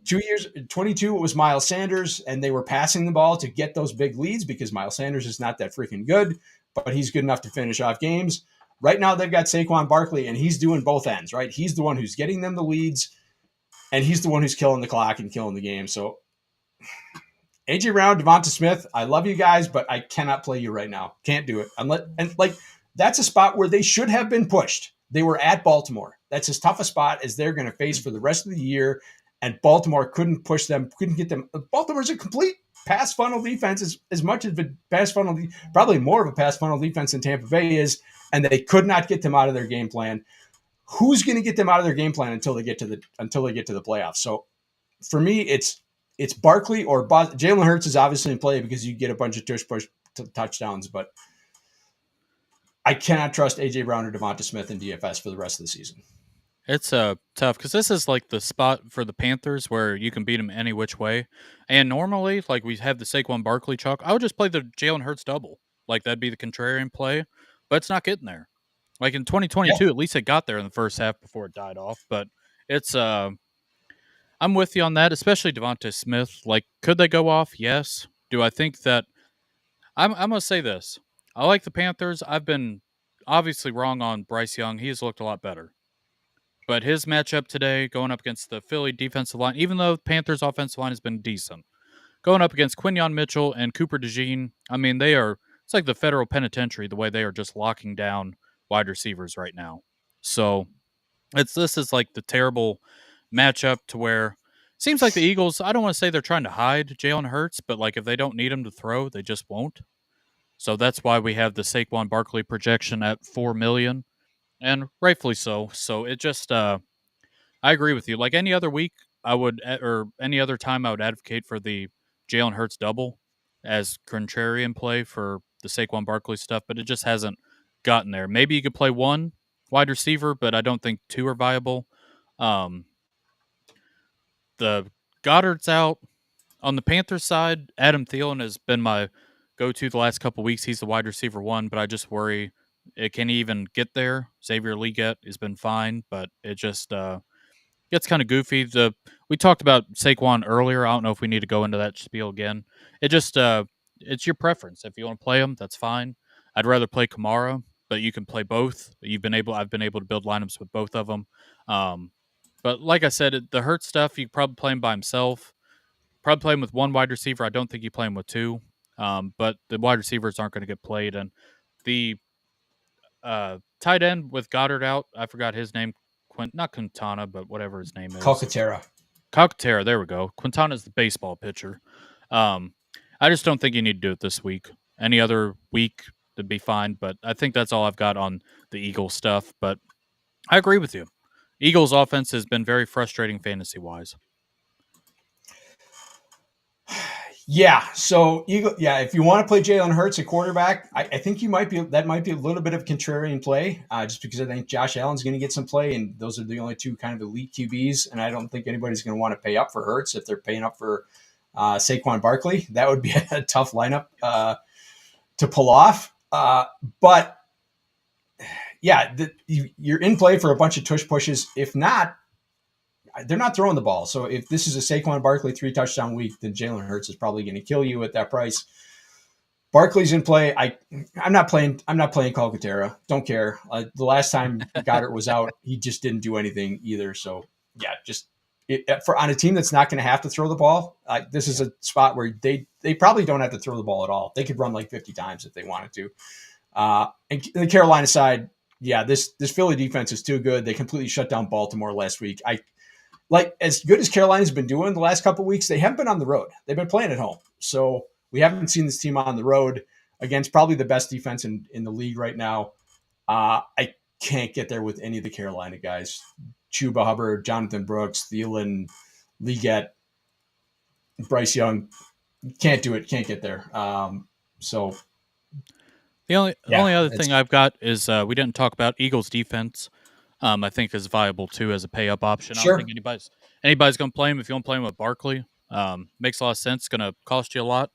2 years, 22, it was Miles Sanders, and they were passing the ball to get those big leads because Miles Sanders is not that freaking good, but he's good enough to finish off games. Right now, they've got Saquon Barkley, and he's doing both ends, right? He's the one who's getting them the leads, and he's the one who's killing the clock and killing the game. So AJ Brown, Devonta Smith, I love you guys, but I cannot play you right now. Can't do it. That's a spot where they should have been pushed. They were at Baltimore. That's as tough a spot as they're going to face for the rest of the year. And Baltimore couldn't push them, couldn't get them. Baltimore's a complete pass funnel defense, as much as a pass funnel, probably more of a pass funnel defense than Tampa Bay is, and they could not get them out of their game plan. Who's going to get them out of their game plan until they get to the playoffs? So for me, it's Barkley or Jalen Hurts is obviously in play because you get a bunch of push touchdowns, but I cannot trust AJ Brown or Devonta Smith in DFS for the rest of the season. It's tough because this is like the spot for the Panthers where you can beat them any which way. And normally, like we have the Saquon Barkley chalk, I would just play the Jalen Hurts double. Like that'd be the contrarian play, but it's not getting there. Like in 2022, at least it got there in the first half before it died off. But it's I'm with you on that, especially Devonta Smith. Like, could they go off? Yes. Do I think that I'm gonna say this? I like the Panthers. I've been obviously wrong on Bryce Young. He has looked a lot better. But his matchup today, going up against the Philly defensive line, even though the Panthers' offensive line has been decent, going up against Quinyon Mitchell and Cooper DeJean, I mean, it's like the federal penitentiary, the way they are just locking down wide receivers right now. So this is like the terrible matchup to where it seems like the Eagles, I don't want to say they're trying to hide Jalen Hurts, but like if they don't need him to throw, they just won't. So that's why we have the Saquon Barkley projection at 4 million, and rightfully so. So it just I agree with you. Like any other week, I would, or any other time, I would advocate for the Jalen Hurts double as contrarian play for the Saquon Barkley stuff, but it just hasn't gotten there. Maybe you could play one wide receiver, but I don't think two are viable. Um, the Goddard's out. On the Panthers side, Adam Thielen has been my go-to the last couple weeks. He's the wide receiver one, but I just worry it can even get there. Xavier Legette has been fine, but it just gets kind of goofy. We talked about Saquon earlier. I don't know if we need to go into that spiel again. It just it's your preference. If you want to play him, that's fine. I'd rather play Kamara, but you can play both. I've been able to build lineups with both of them. But like I said, the Hurt stuff, you probably play him by himself. Probably play him with one wide receiver. I don't think you play him with two. But the wide receivers aren't going to get played, and the tight end with Goddard out, I forgot his name. Not Quintana, but whatever his name is. Calcaterra. Calcaterra, there we go. Quintana's the baseball pitcher. Um, I just don't think you need to do it this week. Any other week would be fine, but I think that's all I've got on the Eagles stuff. But I agree with you. Eagles offense has been very frustrating fantasy wise. Yeah. So if you want to play Jalen Hurts at quarterback, I think that might be a little bit of contrarian play, just because I think Josh Allen's going to get some play, and those are the only two kind of elite QBs, and I don't think anybody's going to want to pay up for Hurts if they're paying up for Saquon Barkley. That would be a tough lineup to pull off. But yeah, you're in play for a bunch of tush pushes. If not, they're not throwing the ball. So if this is a Saquon Barkley 3-touchdown week, then Jalen Hurts is probably going to kill you at that price. Barkley's in play. I'm not playing Calcaterra. Don't care. The last time Goddard was out, he just didn't do anything either. So yeah, for on a team that's not going to have to throw the ball, this is a spot where they probably don't have to throw the ball at all. They could run like 50 times if they wanted to. And the Carolina side, yeah, this Philly defense is too good. They completely shut down Baltimore last week. Like as good as Carolina's been doing the last couple of weeks, they haven't been on the road. They've been playing at home. So we haven't seen this team on the road against probably the best defense in the league right now. I can't get there with any of the Carolina guys. Chuba Hubbard, Jonathan Brooks, Thielen, Legette, Bryce Young. Can't do it. Can't get there. So the only other thing I've got is we didn't talk about Eagles defense. I think is viable too as a pay up option. Sure. I don't think anybody's going to play him. If you want to play him with Barkley, makes a lot of sense. It's going to cost you a lot.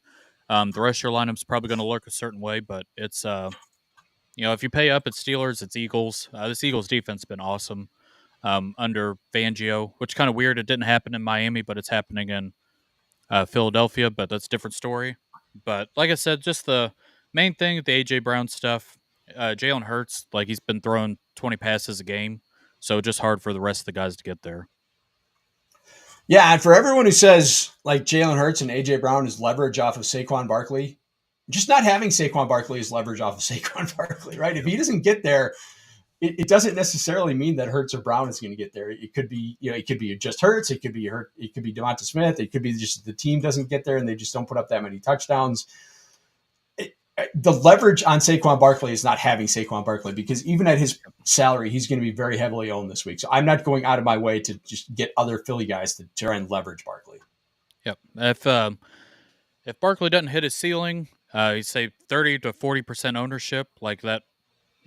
The rest of your lineup's probably going to look a certain way, but it's if you pay up, it's Steelers, it's Eagles. This Eagles defense has been awesome under Fangio, which is kind of weird. It didn't happen in Miami, but it's happening in Philadelphia. But that's a different story. But like I said, just the main thing, the AJ Brown stuff. Jalen Hurts, like he's been throwing 20 passes a game, so just hard for the rest of the guys to get there. Yeah, and for everyone who says like Jalen Hurts and AJ Brown is leverage off of Saquon Barkley, just not having Saquon Barkley is leverage off of Saquon Barkley, right? If he doesn't get there, it doesn't necessarily mean that Hurts or Brown is going to get there. It could be, it could be just Hurts, it could be Devonta Smith, it could be just the team doesn't get there and they just don't put up that many touchdowns. The leverage on Saquon Barkley is not having Saquon Barkley, because even at his salary, he's going to be very heavily owned this week. So I'm not going out of my way to just get other Philly guys to try and leverage Barkley. Yep. If Barkley doesn't hit his ceiling, he'd say 30 to 40% ownership like that.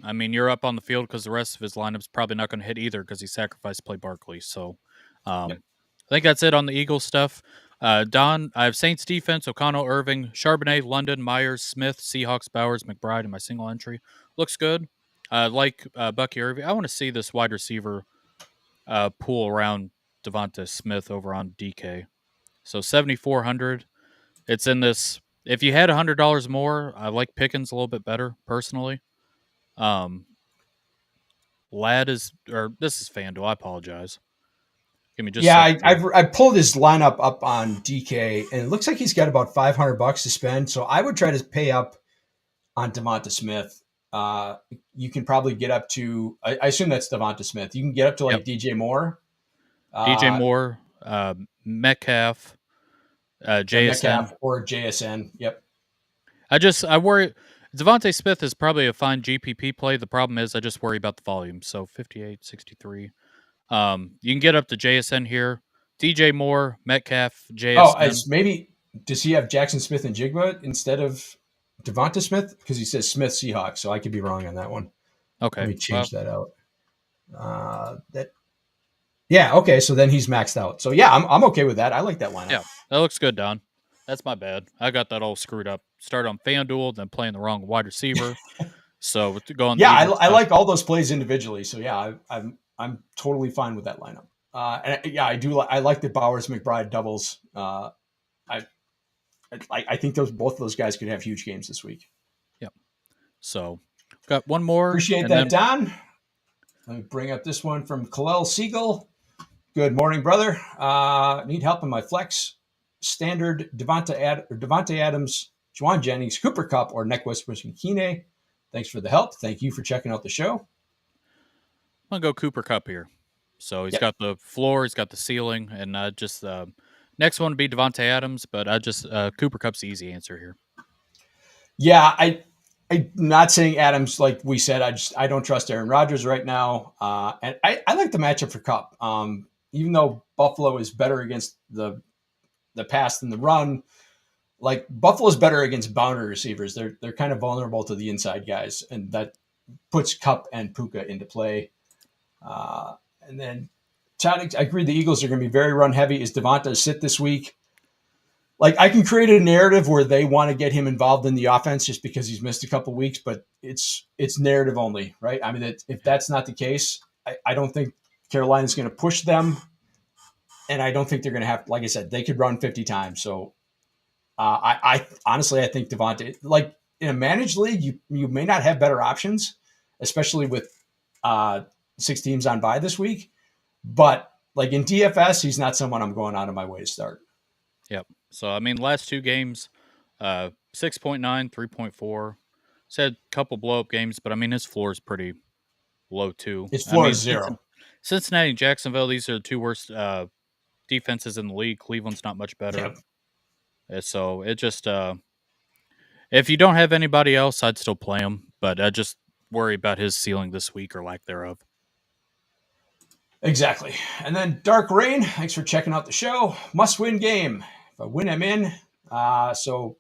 I mean, you're up on the field because the rest of his lineup's probably not going to hit either because he sacrificed to play Barkley. So I think that's it on the Eagles stuff. Don, I have Saints defense, O'Connell, Irving, Charbonnet, London, Myers, Smith, Seahawks, Bowers, McBride in my single entry. Looks good. Like Bucky Irving, I want to see this wide receiver pool around Devonta Smith over on DK. So 7,400. It's in this. If you had $100 more, I like Pickens a little bit better personally. This is FanDuel. I apologize. Give me just I pulled his lineup up on DK, and it looks like he's got about $500 to spend. So I would try to pay up on Devonta Smith. You can probably get up to, I assume that's Devonta Smith. You can get up to like DJ Moore. DJ Moore, Metcalf, JSN. Metcalf or JSN. Yep. I worry. Devontae Smith is probably a fine GPP play. The problem is I just worry about the volume. So 58, 63. You can get up to JSN here. DJ Moore, Metcalf, Oh, JSN. it's maybe does he have Jackson Smith and Jigba instead of Devonta Smith? Because he says Smith Seahawks, so I could be wrong on that one. Let Okay. me change that out. Okay, so then he's maxed out. So yeah, I'm okay with that. I like that lineup. Yeah, that looks good, Don. That's my bad. I got that all screwed up. Started on FanDuel, then playing the wrong wide receiver. So going the Yeah, Eagles. I like all those plays individually. So yeah, I'm totally fine with that lineup. And yeah, I do. I like the Bowers McBride doubles. I think both of those guys could have huge games this week. Yep. So got one more. Appreciate that, Don. Let me bring up this one from Kalel Siegel. Good morning, brother. Need help in my flex. Standard Devonta Adams, Juwan Jennings, Cooper Kupp, or Neckwest Kine. Thanks for the help. Thank you for checking out the show. I'm going to go Cooper Kupp here. So he's got the floor, he's got the ceiling, and just next one would be Devontae Adams, but Cooper Kupp's the easy answer here. Yeah, I'm not saying Adams, like we said. I don't trust Aaron Rodgers right now, and I like the matchup for Kupp. Even though Buffalo is better against the pass than the run, like Buffalo's better against boundary receivers. They're kind of vulnerable to the inside guys, and that puts Kupp and Puka into play. And then Todd, I agree the Eagles are going to be very run heavy. Is Devonta sit this week? Like I can create a narrative where they want to get him involved in the offense just because he's missed a couple of weeks, but it's narrative only, right? I mean, if that's not the case, I don't think Carolina's going to push them, and I don't think they're going to have. Like I said, they could run 50 times. So I honestly I think Devonta, like in a managed league, you may not have better options, especially with 6 teams on bye this week. But like in DFS, he's not someone I'm going out of my way to start. Yep. So, I mean, last 2 games, 6.9, 3.4. He's had a couple blow-up games, but, I mean, his floor is pretty low, too. His floor is 0. Cincinnati and Jacksonville, these are the 2 worst defenses in the league. Cleveland's not much better. Yep. So, it just if you don't have anybody else, I'd still play him, but I just worry about his ceiling this week or lack thereof. Exactly. And then Dark Rain, thanks for checking out the show. Must-win game. If I win, I'm in. So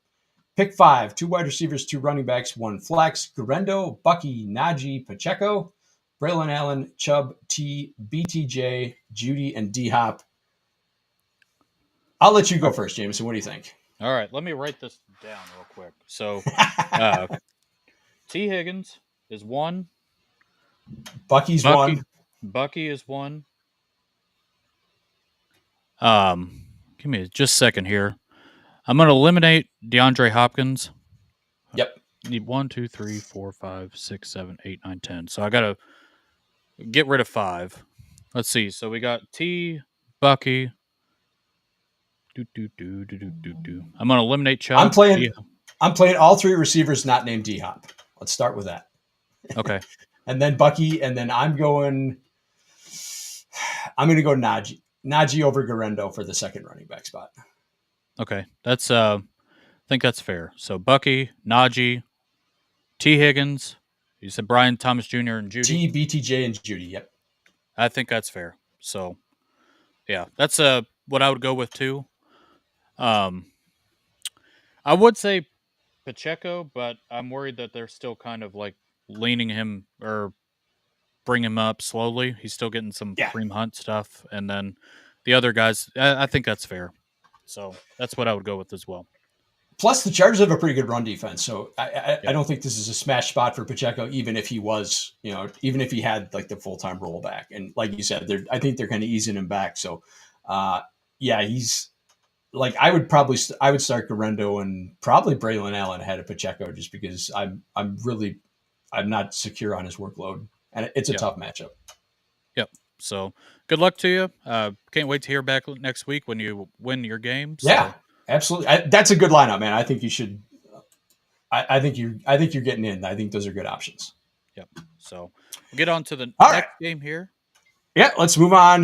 pick 5, 2 wide receivers, 2 running backs, 1 flex. Garendo, Bucky, Najee, Pacheco, Braylon Allen, Chubb, T, BTJ, Judy, and D-Hop. I'll let you go first, Jameson. What do you think? All right, let me write this down real quick. So T. Higgins is 1. Bucky's 1. Bucky is 1. Give me just a second here. I'm going to eliminate DeAndre Hopkins. Yep. Need 1, 2, 3, 4, 5, 6, 7, 8, 9, 10. So I got to get rid of 5. Let's see. So we got T, Bucky. I'm going to eliminate Chubb. I'm playing all 3 receivers not named D-Hop. Let's start with that. Okay. And then Bucky, and then I'm going to go Najee over Garendo for the second running back spot. Okay. That's I think that's fair. So Bucky, Najee, T. Higgins, you said Brian Thomas Jr. and Judy. T, BTJ, and Judy, yep. I think that's fair. So yeah, that's what I would go with too. I would say Pacheco, but I'm worried that they're still kind of like leaning him or bring him up slowly. He's still getting some Kareem Hunt stuff. And then the other guys, I think that's fair. So that's what I would go with as well. Plus, the Chargers have a pretty good run defense. So I don't think this is a smash spot for Pacheco, even if he was, even if he had like the full-time rollback. And like you said, I think they're kind of easing him back. So, he's like, I would start Garendo and probably Braylon Allen ahead of Pacheco just because I'm not secure on his workload. And it's a tough matchup. Yep. So good luck to you. Can't wait to hear back next week when you win your game. So. Yeah, absolutely. That's a good lineup, man. I think you should. I think you're getting in. I think those are good options. Yep. So we'll get on to the next game here. Yeah, let's move on.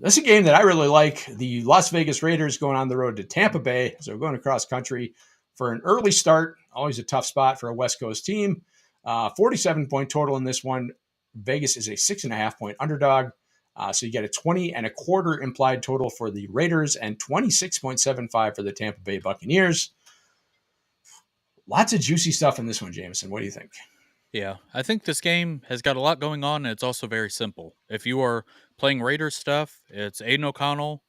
This is a game that I really like. The Las Vegas Raiders going on the road to Tampa Bay. So we're going across country. for an early start. Always a tough spot for a West Coast team. 47-point total in this one. Vegas is a 6.5-point underdog. So you get a 20.25 implied total for the Raiders and 26.75 for the Tampa Bay Buccaneers. Lots of juicy stuff in this one, Jameson. What do you think? Yeah, I think this game has got a lot going on, and it's also very simple. If you are playing Raiders stuff, it's Aiden O'Connell,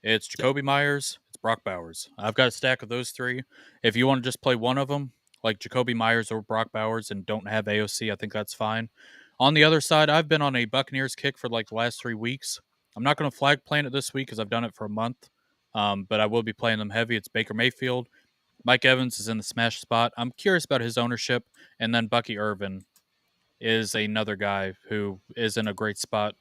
it's Yep. Jacoby Myers, it's Brock Bowers. I've got a stack of those three. If you want to just play one of them, like Jacoby Myers or Brock Bowers, and don't have AOC, I think that's fine. On the other side, I've been on a Buccaneers kick for like the last 3 weeks. I'm not going to flag plan it this week because I've done it for a month, but I will be playing them heavy. It's Baker Mayfield. Mike Evans is in the smash spot. I'm curious about his ownership, and then Bucky Irvin is another guy who is in a great spot.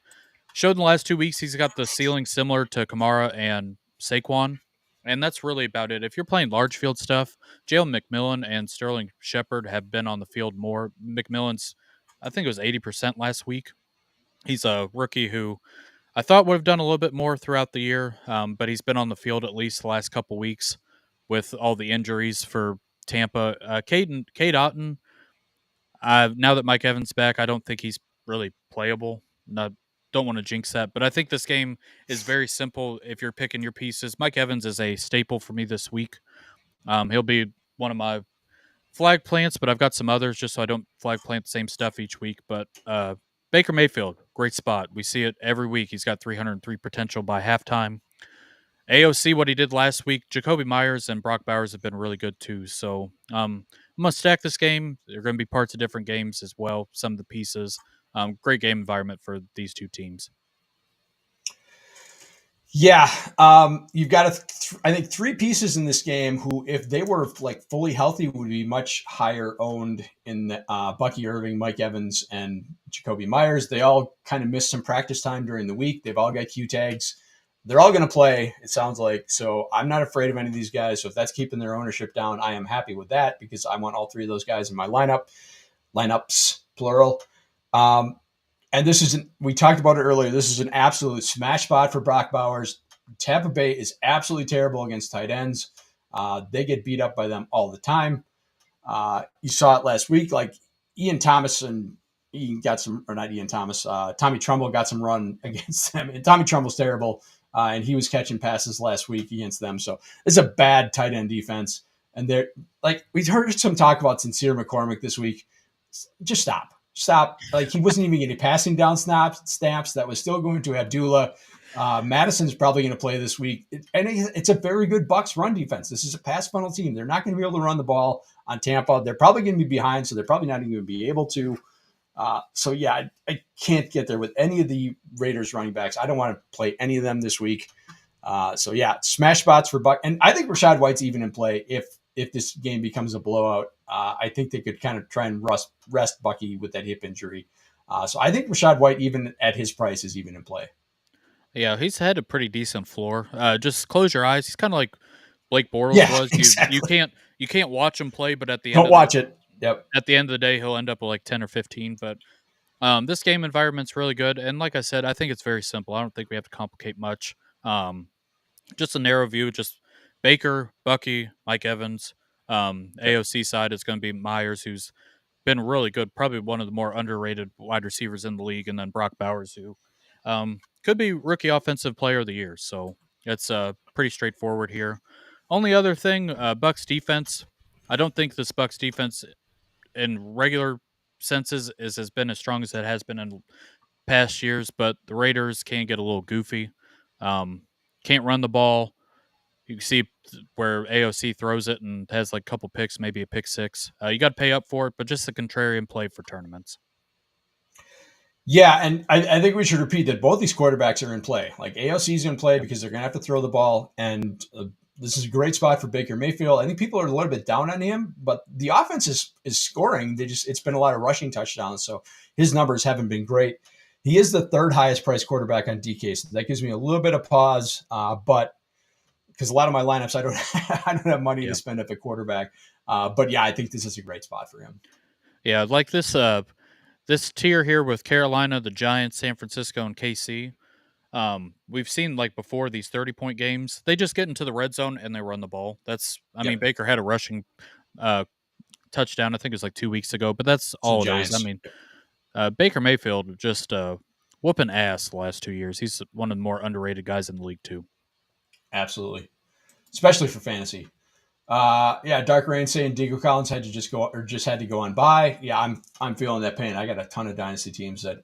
Showed in the last 2 weeks he's got the ceiling similar to Kamara and Saquon, and that's really about it. If you're playing large field stuff, Jalen McMillan and Sterling Shepard have been on the field more. McMillan's, I think it was 80% last week. He's a rookie who I thought would have done a little bit more throughout the year, but he's been on the field at least the last couple weeks with all the injuries for Tampa. Cade Otton, now that Mike Evans back, I don't think he's really playable. Don't want to jinx that, but I think this game is very simple if you're picking your pieces. Mike Evans is a staple for me this week. He'll be one of my flag plants, but I've got some others just so I don't flag plant the same stuff each week. But Baker Mayfield, great spot. We see it every week. He's got 303 potential by halftime. AOC, what he did last week, Jacoby Myers and Brock Bowers have been really good too. So I'm going to stack this game. They're going to be parts of different games as well, some of the pieces. Great game environment for these two teams. Yeah, you've got I think 3 pieces in this game who, if they were like fully healthy, would be much higher owned in the, Bucky Irving, Mike Evans, and Jacoby Myers. They all kind of missed some practice time during the week. They've all got Q tags. They're all going to play, it sounds like. So I'm not afraid of any of these guys. So if that's keeping their ownership down, I am happy with that because I want all 3 of those guys in my lineups, plural. And this isn't, we talked about it earlier, this is an absolute smash spot for Brock Bowers. Tampa Bay is absolutely terrible against tight ends. They get beat up by them all the time. You saw it last week, like Ian Thomas and Ian got some, or not Ian Thomas, Tommy Trumbull got some run against them. And Tommy Trumbull's terrible, and he was catching passes last week against them. So it's a bad tight end defense. And they're like, we heard some talk about Sincere McCormick this week. Just stop. Like, he wasn't even getting passing down snaps. That was still going to Abdullah. Madison's probably going to play this week. And it's a very good Bucs run defense. This is a pass funnel team. They're not going to be able to run the ball on Tampa. They're probably going to be behind, so they're probably not even going to be able to. So, yeah, I can't get there with any of the Raiders running backs. I don't want to play any of them this week. So, yeah, smash spots for Buck. And I think Rachaad White's even in play if this game becomes a blowout. I think they could kind of try and rest Bucky with that hip injury. So I think Rachaad White, even at his price, is even in play. Yeah, he's had a pretty decent floor. Just close your eyes. He's kind of like Blake Bortles was. Exactly. You can't watch him play, but at the Don't watch it. Yep. At the end of the day, he'll end up with like 10 or 15. But this game environment's really good, and like I said, I think it's very simple. I don't think we have to complicate much. Just a narrow view, just Baker, Bucky, Mike Evans. AOC side is going to be Myers, who's been really good, probably one of the more underrated wide receivers in the league, and then Brock Bowers, who could be rookie offensive player of the year. So it's pretty straightforward here. Only other thing, Bucks defense. I don't think this Bucks defense in regular senses has been as strong as it has been in past years, but the Raiders can get a little goofy. Can't run the ball. You can see where AOC throws it and has like a couple picks, maybe a pick 6. You got to pay up for it, but just a contrarian play for tournaments. Yeah, and I think we should repeat that both these quarterbacks are in play. Like, AOC's in play because they're going to have to throw the ball, and this is a great spot for Baker Mayfield. I think people are a little bit down on him, but the offense is scoring. It's been a lot of rushing touchdowns, so his numbers haven't been great. He is the 3rd highest priced quarterback on DK, so that gives me a little bit of pause. But because a lot of my lineups, I don't have money to spend at the quarterback. But yeah, I think this is a great spot for him. Yeah, like this tier here with Carolina, the Giants, San Francisco, and KC. We've seen like before these 30-point games, they just get into the red zone and they run the ball. I mean, Yep. Baker had a rushing uh, touchdown. I think it was like 2 weeks ago, but that's It's the all it is. I Giants. mean, Baker Mayfield just whooping ass the last 2 years. He's one of the more underrated guys in the league too. Absolutely. Especially for fantasy. Yeah, Dark Rain saying Diego Collins had to just had to go on by. Yeah, I'm feeling that pain. I got a ton of dynasty teams that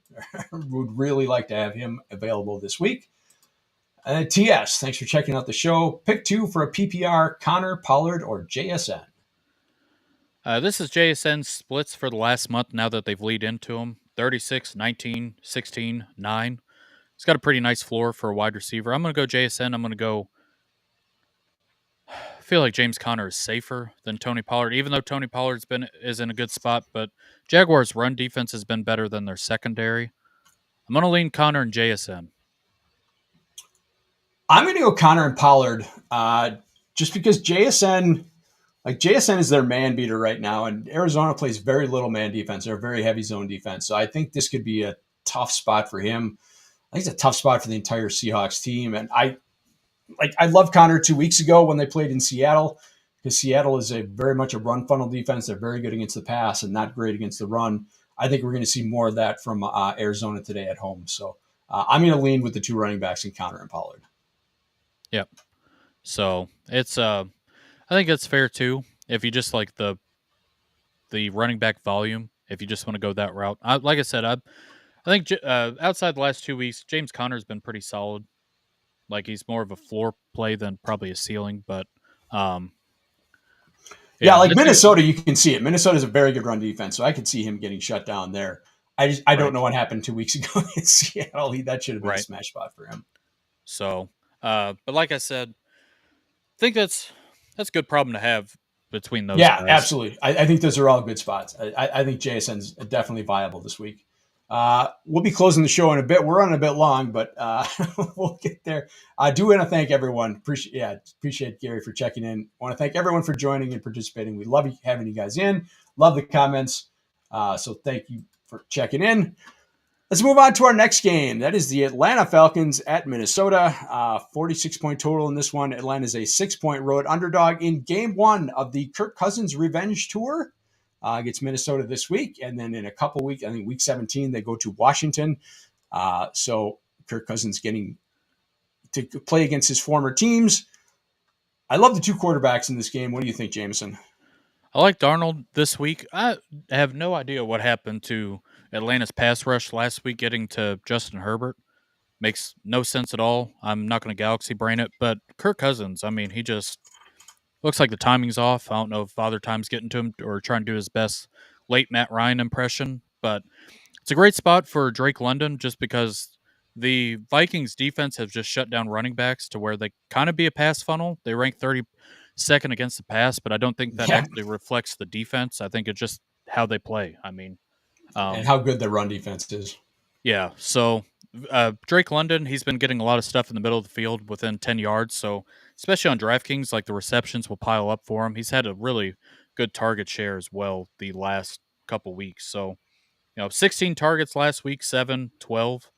would really like to have him available this week. And then TS, thanks for checking out the show. Pick 2 for a PPR: Connor, Pollard, or JSN. This is JSN splits for the last month now that they've lead into him. 36, 19, 16, 9. He's got a pretty nice floor for a wide receiver. I'm going to go JSN. I'm going to go. I feel like James Conner is safer than Tony Pollard, even though Tony Pollard's is in a good spot. But Jaguars' run defense has been better than their secondary. I'm going to lean Conner and JSN. I'm going to go Connor and Pollard, just because JSN is their man beater right now, and Arizona plays very little man defense. They're a very heavy zone defense, so I think this could be a tough spot for him. I think it's a tough spot for the entire Seahawks team, and I love Connor 2 weeks ago when they played in Seattle, because Seattle is very much a run funnel defense. They're very good against the pass and not great against the run. I think we're going to see more of that from Arizona today at home. So I'm going to lean with the 2 running backs in Connor and Pollard. Yep. So it's I think it's fair too. If you just like the running back volume, if you just want to go that route, like I said, I think outside the last 2 weeks, James Conner's been pretty solid. Like he's more of a floor play than probably a ceiling, but yeah, like Minnesota, you can see it. Minnesota's a very good run defense, so I could see him getting shut down there. I don't know what happened 2 weeks ago in Seattle. That should have been a smash spot for him. So, but like I said, I think that's a good problem to have between those guys. Absolutely. I think those are all good spots. I think JSN's definitely viable this week. We'll be closing the show in a bit. We're running a bit long, but we'll get there. I do want to thank everyone. Appreciate Gary for checking in. I want to thank everyone for joining and participating. We love having you guys in. Love the comments. So thank you for checking in. Let's move on to our next game. That is the Atlanta Falcons at Minnesota. 46-point total in this one. Atlanta is a 6-point road underdog in game 1 of the Kirk Cousins Revenge Tour. Against Minnesota this week. And then in a couple weeks, I think week 17, they go to Washington. So Kirk Cousins getting to play against his former teams. I love the 2 quarterbacks in this game. What do you think, Jameson? I like Darnold this week. I have no idea what happened to Atlanta's pass rush last week getting to Justin Herbert. Makes no sense at all. I'm not going to galaxy brain it, but Kirk Cousins, I mean, he just looks like the timing's off. I don't know if Father Time's getting to him or trying to do his best late Matt Ryan impression, but it's a great spot for Drake London just because the Vikings defense has just shut down running backs to where they kind of be a pass funnel. They rank 32nd against the pass, but I don't think that actually reflects the defense. I think it's just how they play. I mean, and how good their run defense is. Yeah. So Drake London, he's been getting a lot of stuff in the middle of the field within 10 yards. So especially on DraftKings, like the receptions will pile up for him. He's had a really good target share as well the last couple weeks. So, 16 targets last week, 7, 12.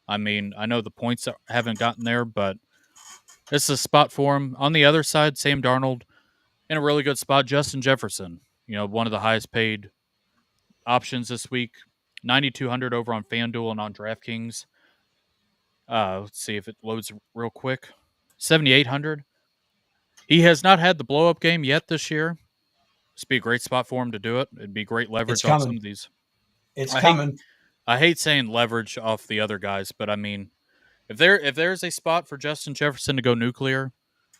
I mean, I know the points haven't gotten there, but this is a spot for him. On the other side, Sam Darnold in a really good spot. Justin Jefferson, one of the highest paid options this week. 9,200 over on FanDuel and on DraftKings. Let's see if it loads real quick. 7,800. He has not had the blow-up game yet this year. This would be a great spot for him to do it. It'd be great leverage on some of these. It's coming. I hate saying leverage off the other guys, but I mean, if there's a spot for Justin Jefferson to go nuclear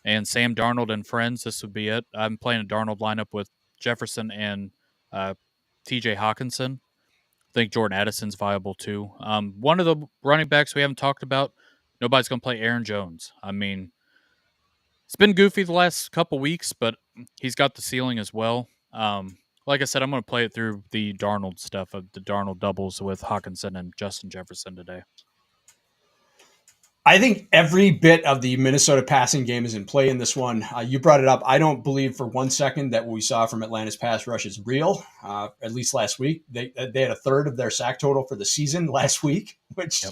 and Sam Darnold and friends, this would be it. I'm playing a Darnold lineup with Jefferson and TJ Hawkinson. I think Jordan Addison's viable too. One of the running backs we haven't talked about, nobody's going to play Aaron Jones. I mean, it's been goofy the last couple weeks, but he's got the ceiling as well. Like I said, I'm going to play it through the Darnold stuff of the Darnold doubles with Hawkinson and Justin Jefferson today. I think every bit of the Minnesota passing game is in play in this one. You brought it up. I don't believe for 1 second that what we saw from Atlanta's pass rush is real. At least last week, they had a third of their sack total for the season last week, which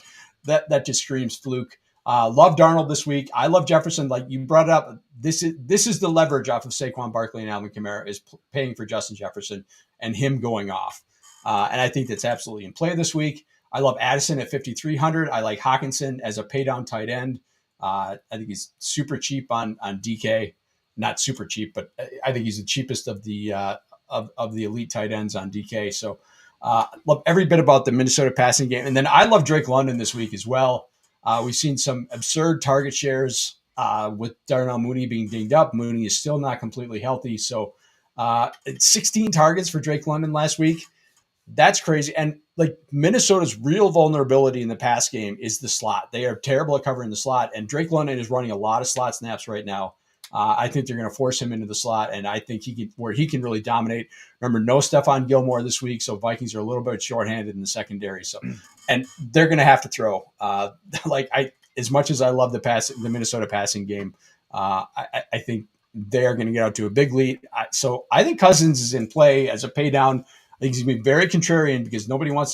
that just screams fluke. Love Darnold this week. I love Jefferson. Like you brought it up, this is the leverage off of Saquon Barkley and Alvin Kamara is paying for Justin Jefferson and him going off. And I think that's absolutely in play this week. I love Addison at 5,300. I like Hutchison as a paydown tight end. I think he's super cheap on DK. Not super cheap, but I think he's the cheapest of the elite tight ends on DK. So love every bit about the Minnesota passing game. And then I love Drake London this week as well. We've seen some absurd target shares with Darnell Mooney being dinged up. Mooney is still not completely healthy. So 16 targets for Drake London last week. That's crazy. And like Minnesota's real vulnerability in the pass game is the slot. They are terrible at covering the slot. And Drake London is running a lot of slot snaps right now. I think they're going to force him into the slot, and I think he can really dominate. Remember, no Stephon Gilmore this week, so Vikings are a little bit shorthanded in the secondary. So, and they're going to have to throw. As much as I love the Minnesota passing game, I think they are going to get out to a big lead. So I think Cousins is in play as a pay down. I think he's going to be very contrarian because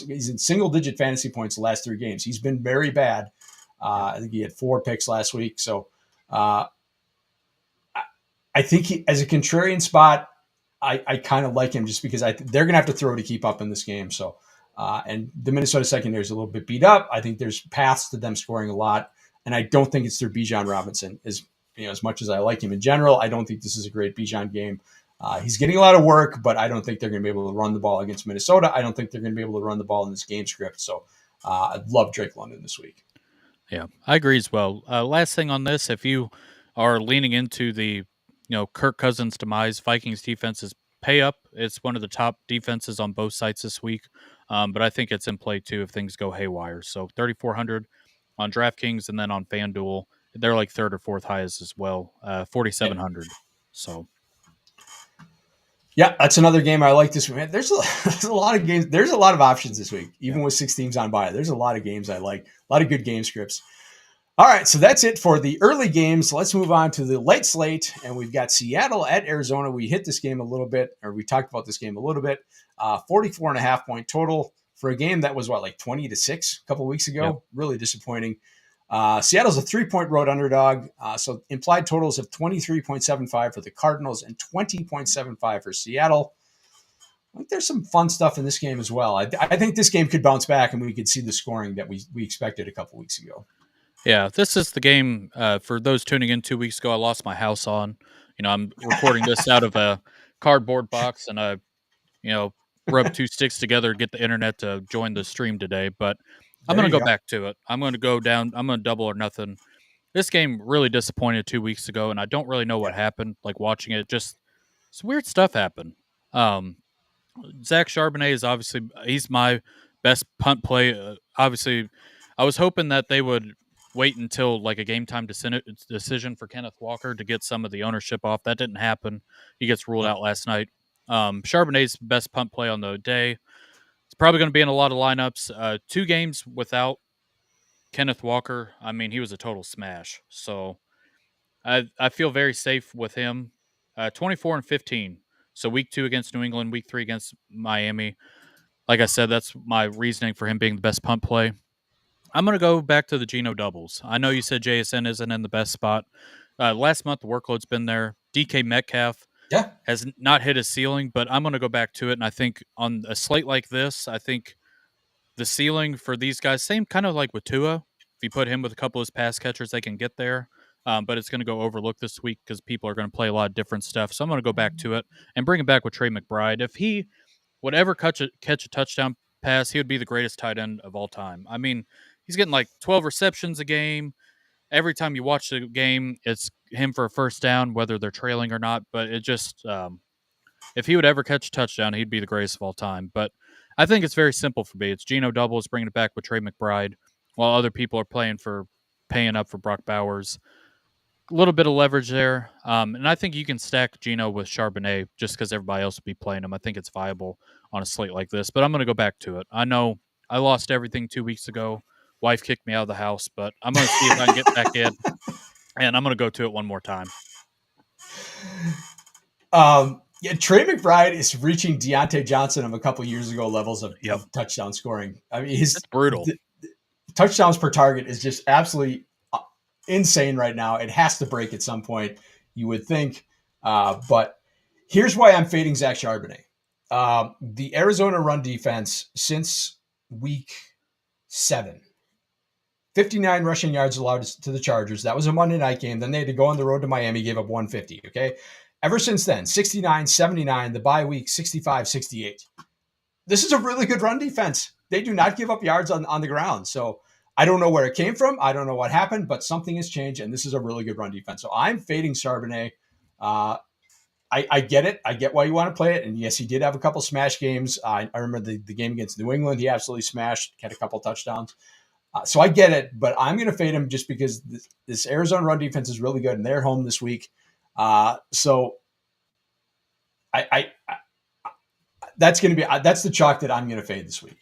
he's in single-digit fantasy points the last 3 games. He's been very bad. I think he had 4 picks last week. So I think as a contrarian spot, I kind of like him just because they're going to have to throw to keep up in this game. So, and the Minnesota secondary is a little bit beat up. I think there's paths to them scoring a lot, and I don't think it's through Bijan Robinson. As much as I like him in general, I don't think this is a great Bijan game. He's getting a lot of work, but I don't think they're going to be able to run the ball against Minnesota. I don't think they're going to be able to run the ball in this game script. So, I love Drake London this week. Yeah, I agree as well. Last thing on this, if you are leaning into the Kirk Cousins demise, Vikings defense is pay up. It's one of the top defenses on both sides this week, but I think it's in play too if things go haywire. So 3,400 on DraftKings, and then on FanDuel, they're like 3rd or 4th highest as well, 4,700. So. Yeah, that's another game I like this week. Man, there's a lot of games. There's a lot of options this week, even with 6 teams on bye. There's a lot of games I like. A lot of good game scripts. All right, so that's it for the early games. Let's move on to the late slate, and we've got Seattle at Arizona. We hit this game a little bit, or we talked about this game a little bit. 44.5 point total for a game that was 20-6 a couple of weeks ago. Yep. Really disappointing. Seattle's a 3-point road underdog. So implied totals of 23.75 for the Cardinals and 20.75 for Seattle. I think there's some fun stuff in this game as well. I think this game could bounce back and we could see the scoring that we expected a couple weeks ago. Yeah, this is the game for those tuning in 2 weeks ago. I lost my house on. I'm recording this out of a cardboard box, and I, rubbed 2 sticks together to get the internet to join the stream today. But I'm going to go back to it. I'm going to go down. I'm going to double or nothing. This game really disappointed 2 weeks ago, and I don't really know what happened. Like watching it, just some weird stuff happened. Zach Charbonnet is obviously he's my best punt play. Obviously, I was hoping that they would wait until like a game time decision for Kenneth Walker to get some of the ownership off. That didn't happen. He gets ruled out last night. Charbonnet's best punt play on the day. It's probably going to be in a lot of lineups. 2 games without Kenneth Walker. I mean, he was a total smash. So I feel very safe with him. 24-15. So week 2 against New England, week 3 against Miami. Like I said, that's my reasoning for him being the best punt play. I'm going to go back to the Geno doubles. I know you said JSN isn't in the best spot. Last month, the workload's been there. DK Metcalf has not hit his ceiling, but I'm going to go back to it. And I think on a slate like this, I think the ceiling for these guys, same kind of like with Tua. If you put him with a couple of his pass catchers, they can get there. But it's going to go overlooked this week because people are going to play a lot of different stuff. So I'm going to go back to it and bring it back with Trey McBride. If he would ever catch a touchdown pass, he would be the greatest tight end of all time. I mean, he's getting like 12 receptions a game. Every time you watch the game, it's him for a first down, whether they're trailing or not. But it just, if he would ever catch a touchdown, he'd be the greatest of all time. But I think it's very simple for me. It's Geno doubles, bringing it back with Trey McBride, while other people are paying up for Brock Bowers. A little bit of leverage there. And I think you can stack Geno with Charbonnet just because everybody else will be playing him. I think it's viable on a slate like this. But I'm going to go back to it. I know I lost everything 2 weeks ago. Wife kicked me out of the house, but I'm going to see if I can get back in, and I'm going to go to it one more time. Trey McBride is reaching Deontay Johnson of a couple years ago levels of touchdown scoring. I mean, it's brutal. The touchdowns per target is just absolutely insane right now. It has to break at some point, you would think. But here's why I'm fading Zach Charbonnet. The Arizona run defense since week 7, 59 rushing yards allowed to the Chargers. That was a Monday night game. Then they had to go on the road to Miami, gave up 150. Okay. Ever since then, 69, 79, the bye week, 65, 68. This is a really good run defense. They do not give up yards on the ground. So I don't know where it came from. I don't know what happened, but something has changed, and this is a really good run defense. So I'm fading Charbonnet. I get it. I get why you want to play it. And yes, he did have a couple smash games. I remember the game against New England. He absolutely smashed, had a couple touchdowns. So I get it, but I'm going to fade him just because this Arizona run defense is really good, and they're home this week. So I that's going to be that's the chalk that I'm going to fade this week.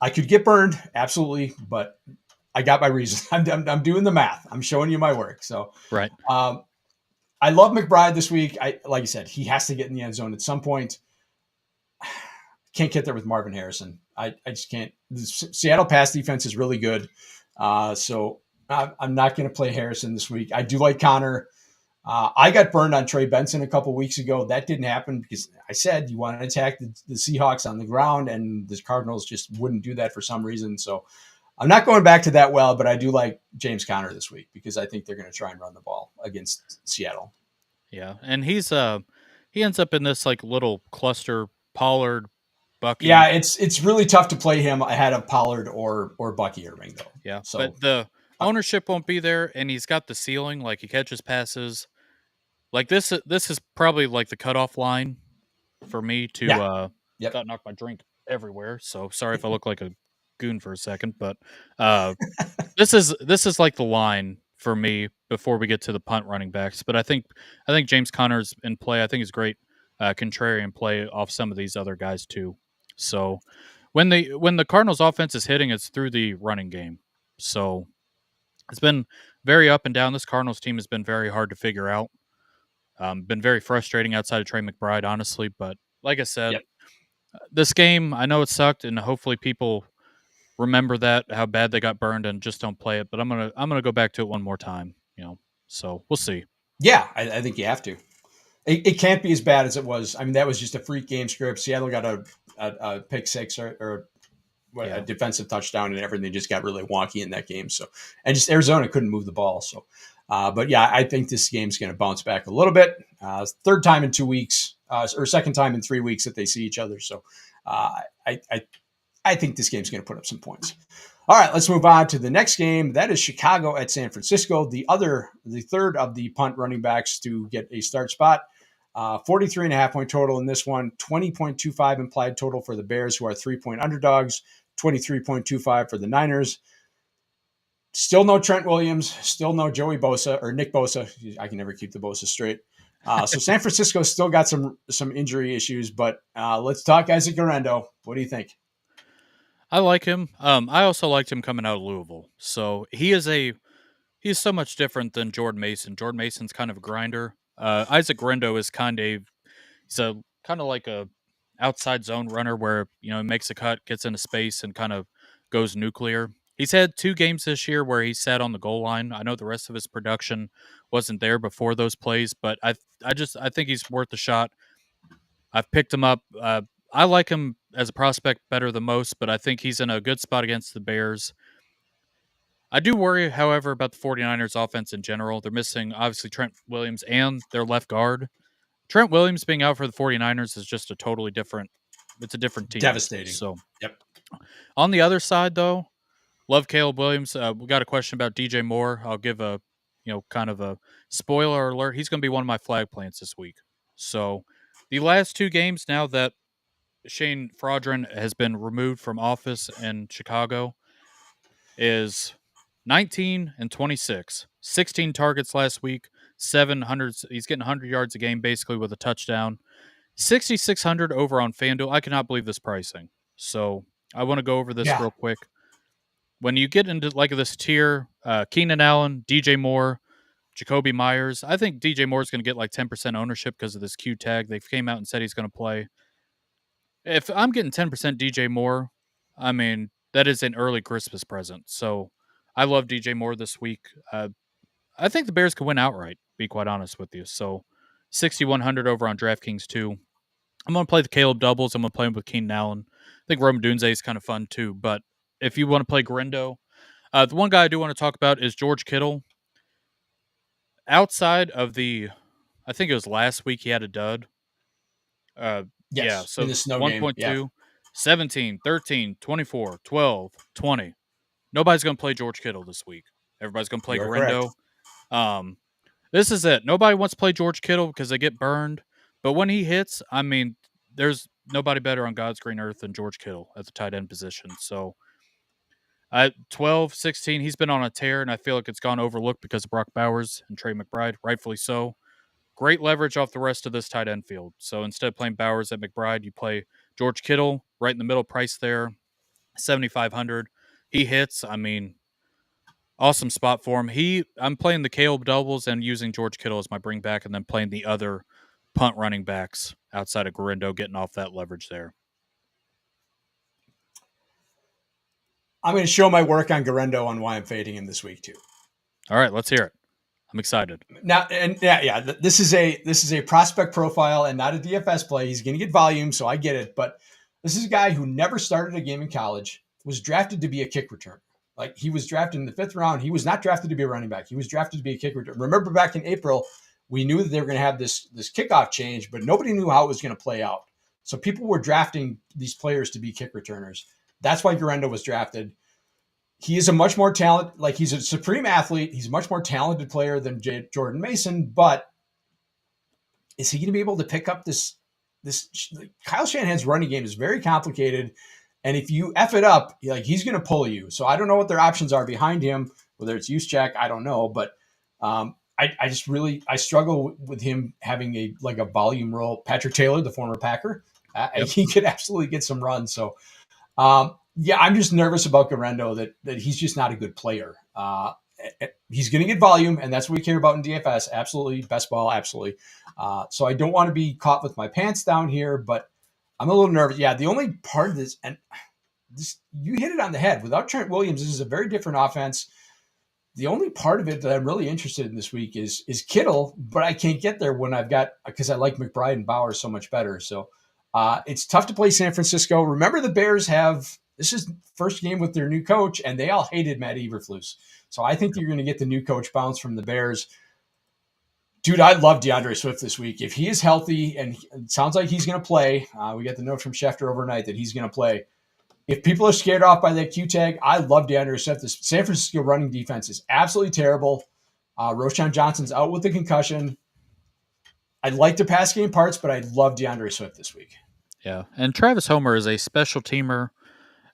I could get burned, absolutely, but I got my reasons. I'm doing the math. I'm showing you my work. So Right. I love McBride this week. Like I said, he has to get in the end zone at some point. Can't get there with Marvin Harrison. I just can't. The Seattle pass defense is really good. So I'm not going to play Harrison this week. I do like Connor. I got burned on Trey Benson a couple weeks ago. That didn't happen because I said you want to attack the Seahawks on the ground, and the Cardinals just wouldn't do that for some reason. So I'm not going back to that well, but I do like James Conner this week because I think they're going to try and run the ball against Seattle. Yeah, and he ends up in this like little cluster Pollard, Bucky. Yeah, it's really tough to play him ahead of Pollard or Bucky Irving though. Yeah, So but the ownership won't be there, and he's got the ceiling. Like he catches passes. Like this is probably like the cutoff line for me to yeah, yep. got knocked my drink everywhere. So sorry if I look like a goon for a second, but uh, this is like the line for me before we get to the punt running backs. But I think James Conner's in play. I think he's great contrarian play off some of these other guys too. So when the Cardinals offense is hitting, it's through the running game. So it's been very up and down. This Cardinals team has been very hard to figure out. Been very frustrating outside of Trey McBride, honestly. But like I said, Yep. this game, I know it sucked, and hopefully people remember that how bad they got burned and just don't play it. But I'm gonna go back to it one more time. So we'll see. Yeah, I think you have to. It can't be as bad as it was. I mean, that was just a freak game script. Seattle got a pick six or a defensive touchdown, and everything just got really wonky in that game. So, and just Arizona couldn't move the ball. So, but yeah, I think this game's going to bounce back a little bit. Third time in 2 weeks, or second time in 3 weeks that they see each other. So, I think this game's going to put up some points. All right, let's move on to the next game. That is Chicago at San Francisco. The third of the punt running backs to get a start spot. 43.5 point total in this one. 20.25 implied total for the Bears, who are 3-point underdogs. 23.25 for the Niners. Still no Trent Williams. Still no Joey Bosa or Nick Bosa. I can never keep the Bosa straight. So San Francisco still got some injury issues, but let's talk Isaac Guerrero. What do you think? I like him. I also liked him coming out of Louisville. So he's so much different than Jordan Mason. Jordan Mason's kind of a grinder. Isaac Guerrero is he's a kind of like a outside zone runner where he makes a cut, gets into space, and kind of goes nuclear. He's had 2 games this year where he sat on the goal line. I know the rest of his production wasn't there before those plays, but I think he's worth a shot. I've picked him up. I like him as a prospect better than most, but I think he's in a good spot against the Bears. I do worry, however, about the 49ers offense in general. They're missing, obviously, Trent Williams and their left guard. Trent Williams being out for the 49ers is just a different team. Devastating. So, yep. On the other side, though, love Caleb Williams. We got a question about DJ Moore. I'll give a, kind of a spoiler alert. He's going to be one of my flag plants this week. So, the last 2 games now that Shane Fraudron has been removed from office in Chicago is 19 and 26. 16 targets last week, 700. He's getting 100 yards a game basically with a touchdown. 6,600 over on FanDuel. I cannot believe this pricing. So I want to go over this real quick. When you get into like this tier, Keenan Allen, DJ Moore, Jacoby Myers, I think DJ Moore is going to get like 10% ownership because of this Q tag. They came out and said he's going to play. If I'm getting 10% DJ Moore, I mean, that is an early Christmas present. So I love DJ Moore this week. I think the Bears could win outright, to be quite honest with you. So 6,100 over on DraftKings too. I'm going to play the Caleb doubles. I'm going to play him with Keenan Allen. I think Rome Dunze is kind of fun too. But if you want to play Grindo, the one guy I do want to talk about is George Kittle. Outside of I think it was last week he had a dud. Yeah, Yes, in so the snow game. Yeah, 1.2, 17, 13, 24, 12, 20. Nobody's going to play George Kittle this week. Everybody's going to play you are correct. Grindo. This is it. Nobody wants to play George Kittle because they get burned. But when he hits, I mean, there's nobody better on God's green earth than George Kittle at the tight end position. So at 12, 16, he's been on a tear, and I feel like it's gone overlooked because of Brock Bowers and Trey McBride, rightfully so. Great leverage off the rest of this tight end field. So instead of playing Bowers at McBride, you play George Kittle right in the middle price there, 7,500. He hits. I mean, awesome spot for him. I'm playing the Caleb doubles and using George Kittle as my bring back, and then playing the other punt running backs outside of Garindo, getting off that leverage there. I'm going to show my work on Garendo on why I'm fading him this week too. All right, let's hear it. I'm excited. Now, and yeah, this is a prospect profile and not a DFS play. He's going to get volume, so I get it. But this is a guy who never started a game in college, was drafted to be a kick returner. Like, he was drafted in the 5th round. He was not drafted to be a running back. He was drafted to be a kick returner. Remember back in April, we knew that they were going to have this kickoff change, but nobody knew how it was going to play out. So people were drafting these players to be kick returners. That's why Garendo was drafted. He is a much more talented, like, he's a supreme athlete. He's a much more talented player than Jordan Mason, but is he going to be able to pick up this? Kyle Shanahan's running game is very complicated. And if you F it up, like, he's going to pull you. So I don't know what their options are behind him, whether it's use check, I don't know. But I just really, I struggle with him having a volume role. Patrick Taylor, the former Packer, Yep. he could absolutely get some runs. So yeah, I'm just nervous about Garendo that he's just not a good player. He's going to get volume, and that's what we care about in DFS. Absolutely. Best ball, absolutely. So I don't want to be caught with my pants down here, but I'm a little nervous. Yeah, the only part of this, and this, you hit it on the head. Without Trent Williams, this is a very different offense. The only part of it that I'm really interested in this week is Kittle, but I can't get there because I like McBride and Bowers so much better. So it's tough to play San Francisco. Remember, the Bears this is first game with their new coach, and they all hated Matt Eberflus. So I think you're going to get the new coach bounce from the Bears. Dude, I love DeAndre Swift this week. If he is healthy, and it sounds like he's going to play, we got the note from Schefter overnight that he's going to play. If people are scared off by that Q tag, I love DeAndre Swift. The San Francisco running defense is absolutely terrible. Roschon Johnson's out with the concussion. I like the pass game parts, but I love DeAndre Swift this week. Yeah, and Travis Homer is a special teamer,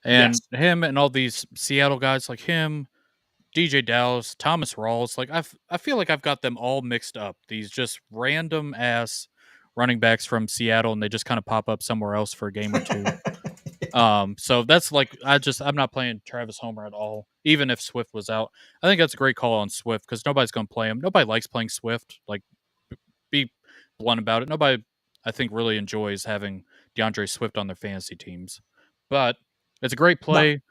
and Yes. him and all these Seattle guys like him, DJ Dallas, Thomas Rawls, like I feel like I've got them all mixed up. These just random ass running backs from Seattle, and they just kind of pop up somewhere else for a game or two. So that's like I'm not playing Travis Homer at all, even if Swift was out. I think that's a great call on Swift because nobody's going to play him. Nobody likes playing Swift. Like, be blunt about it. Nobody, I think, really enjoys having DeAndre Swift on their fantasy teams. But it's a great play.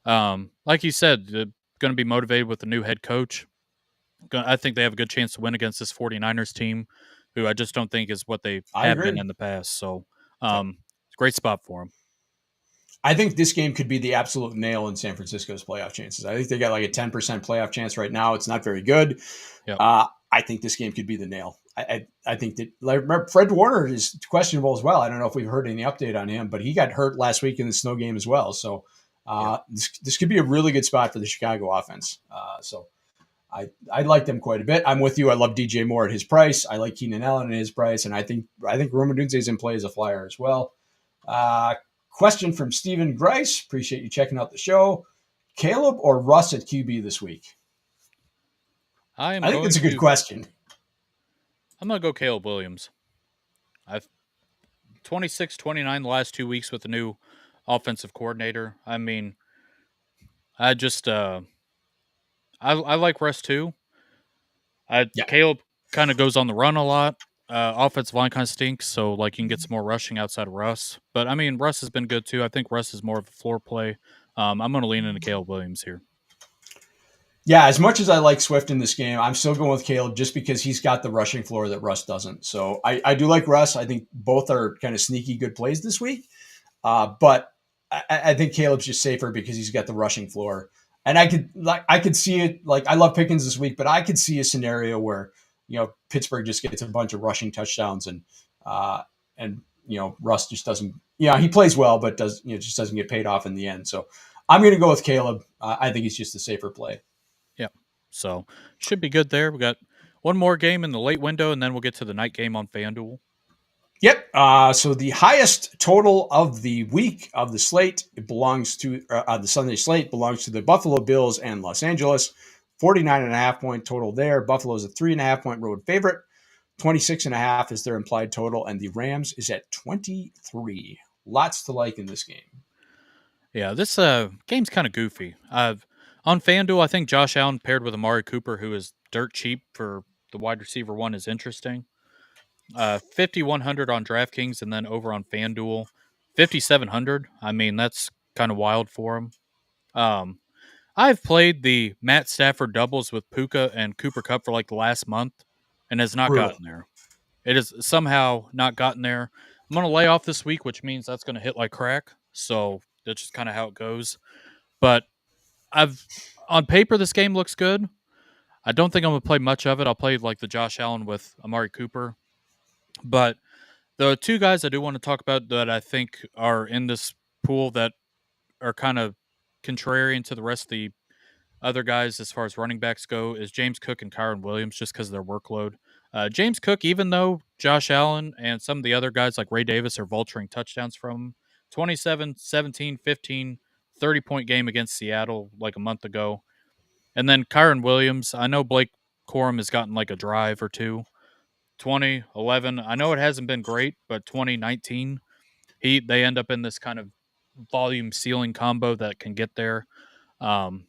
Like you said, going to be motivated with the new head coach. I think they have a good chance to win against this 49ers team, who I just don't think is what they have been in the past. So it's a great spot for them. I think this game could be the absolute nail in San Francisco's playoff chances. I think they got like a 10% playoff chance right now. It's not very good. Yep. I think this game could be the nail. I think that, like, remember, Fred Warner is questionable as well. I don't know if we've heard any update on him, but he got hurt last week in the snow game as well. So this could be a really good spot for the Chicago offense. So I like them quite a bit. I'm with you. I love DJ Moore at his price. I like Keenan Allen at his price, and I think Rome Odunze is in play as a flyer as well. Question from Stephen Grice. Appreciate you checking out the show. Caleb or Russ at QB this week? I think that's a good question. I'm going to go Caleb Williams. I've 26-29 the last 2 weeks with the new offensive coordinator. I mean, I just I like Russ too. Caleb kind of goes on the run a lot. Offensive line kind of stinks, so like you can get some more rushing outside of Russ. But I mean, Russ has been good too. I think Russ is more of a floor play. I'm going to lean into Caleb Williams here. Yeah, as much as I like Swift in this game, I'm still going with Caleb just because he's got the rushing floor that Russ doesn't. So I do like Russ. I think both are kind of sneaky good plays this week. But I think Caleb's just safer because he's got the rushing floor. And I could see it. Like I love Pickens this week, but I could see a scenario where Pittsburgh just gets a bunch of rushing touchdowns uh, and Russ just doesn't. Yeah, he plays well, but just doesn't get paid off in the end. So I'm going to go with Caleb. I think he's just a safer play. Yeah. So should be good there. We got one more game in the late window, and then we'll get to the night game on FanDuel. Yep. So the highest total of the week of the slate belongs to the Sunday slate belongs to the Buffalo Bills and Los Angeles. 49.5 point total there. Buffalo is a 3.5 point road favorite. 26.5 is their implied total, and the Rams is at 23. Lots to like in this game. Yeah, this game's kind of goofy. On FanDuel, I think Josh Allen paired with Amari Cooper, who is dirt cheap for the wide receiver one, is interesting. 5,100 on DraftKings, and then over on FanDuel, 5,700. I mean, that's kind of wild for him. I've played the Matt Stafford doubles with Puka and Cooper Cup for like the last month, and has not Brutal. gotten there. It has somehow not gotten there. I'm going to lay off this week, which means that's going to hit like crack. So that's just kind of how it goes. But on paper, this game looks good. I don't think I'm going to play much of it. I'll play like the Josh Allen with Amari Cooper. But the two guys I do want to talk about that I think are in this pool that are kind of contrarian to the rest of the other guys as far as running backs go is James Cook and Kyron Williams, just because of their workload. James Cook, even though Josh Allen and some of the other guys like Ray Davis are vulturing touchdowns from him, 27, 17, 15, 30-point game against Seattle like a month ago. And then Kyron Williams, I know Blake Corum has gotten like a drive or two. 2011, I know it hasn't been great, but 2019, they end up in this kind of volume ceiling combo that can get there. Um,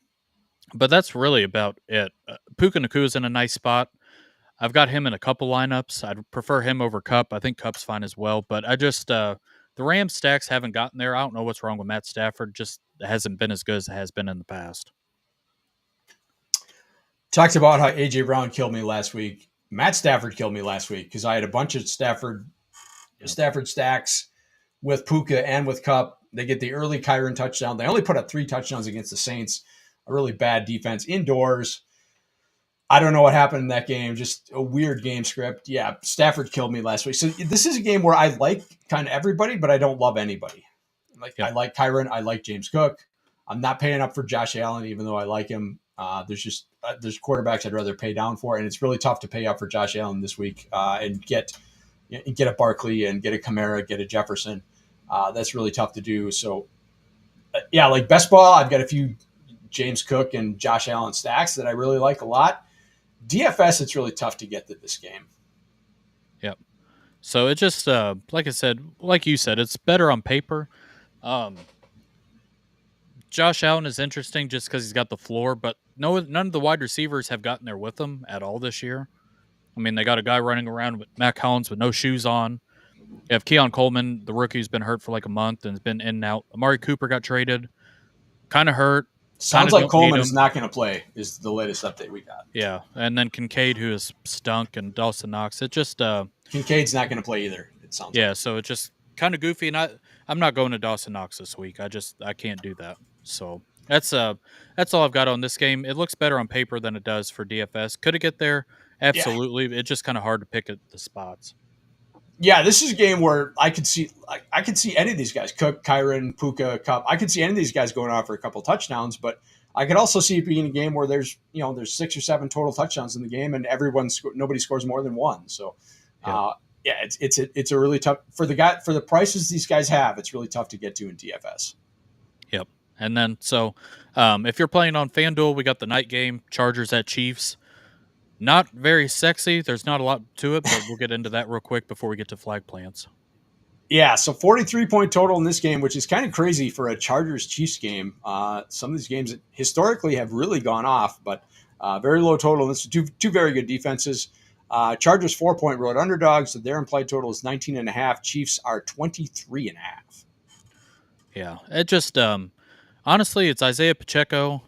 but that's really about it. Puka Nakua is in a nice spot. I've got him in a couple lineups. I'd prefer him over Cup. I think Cup's fine as well. But I just the Rams stacks haven't gotten there. I don't know what's wrong with Matt Stafford. Just hasn't been as good as it has been in the past. Talked about how AJ Brown killed me last week. Matt Stafford killed me last week because I had a bunch of Stafford stacks with Puka and with Cup. They get the early Kyron touchdown. They only put up 3 touchdowns against the Saints. A really bad defense indoors. I don't know what happened in that game. Just a weird game script. Yeah, Stafford killed me last week. So this is a game where I like kind of everybody, but I don't love anybody. I like Kyron. I like James Cook. I'm not paying up for Josh Allen, even though I like him. There's quarterbacks I'd rather pay down for, and it's really tough to pay up for Josh Allen this week and get a Barkley and get a Kamara, get a Jefferson. That's really tough to do. So, like best ball, I've got a few James Cook and Josh Allen stacks that I really like a lot. DFS, it's really tough to get to this game. Yep. So it just, like I said, like you said, it's better on paper. Josh Allen is interesting just because he's got the floor, but none of the wide receivers have gotten there with him at all this year. I mean, they got a guy running around with Matt Collins with no shoes on. You have Keon Coleman, the rookie's been hurt for like a month and has been in and out. Amari Cooper got traded, kind of hurt. Sounds like Coleman is not going to play, is the latest update we got. Yeah, and then Kincaid, who is stunk, and Dawson Knox. It just Kincaid's not going to play either. It sounds like. So it's just kind of goofy, and I'm not going to Dawson Knox this week. I can't do that. So that's all I've got on this game. It looks better on paper than it does for DFS. Could it get there? Absolutely. Yeah. It's just kind of hard to pick at the spots. Yeah, this is a game where I could see any of these guys, Cook, Kyron, Puka, Cup. I could see any of these guys going off for a couple touchdowns, but I could also see it being a game where there's 6 or 7 total touchdowns in the game, and nobody scores more than one. So, it's a really tough for the prices these guys have. It's really tough to get to in DFS. Yep, and then if you're playing on FanDuel, we got the night game, Chargers at Chiefs. Not very sexy. There's not a lot to it, but we'll get into that real quick before we get to flag plans. Yeah, so 43-point total in this game, which is kind of crazy for a Chargers-Chiefs game. Some of these games historically have really gone off, but very low total. This is two very good defenses. Chargers 4-point road underdogs, so their implied total is 19.5. Chiefs are 23.5. Yeah, it just honestly, it's Isaiah Pacheco.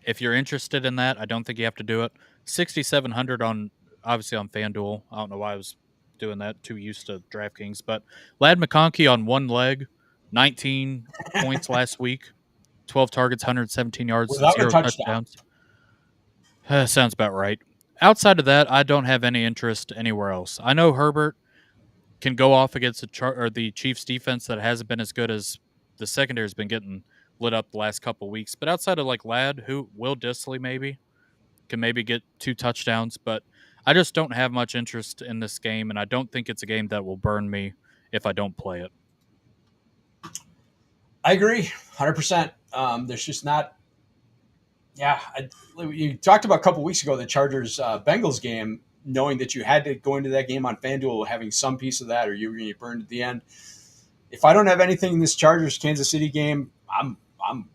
If you're interested in that, I don't think you have to do it. 6,700 on obviously on FanDuel. I don't know why I was doing that. Too used to DraftKings, but Lad McConkey on one leg, 19 points last week, 12 targets, 117 yards, Without a zero touchdown. touchdowns. Sounds about right. Outside of that, I don't have any interest anywhere else. I know Herbert can go off against the Chiefs defense that hasn't been as good as the secondary has been getting lit up the last couple weeks. But outside of like Ladd, who Will Dissly maybe can maybe get 2 touchdowns, but I just don't have much interest in this game, and I don't think it's a game that will burn me if I don't play it. I agree, 100%. There's just not. Yeah, you talked about a couple weeks ago the Chargers Bengals game, knowing that you had to go into that game on FanDuel having some piece of that, or you were going to get burned at the end. If I don't have anything in this Chargers Kansas City game, I'm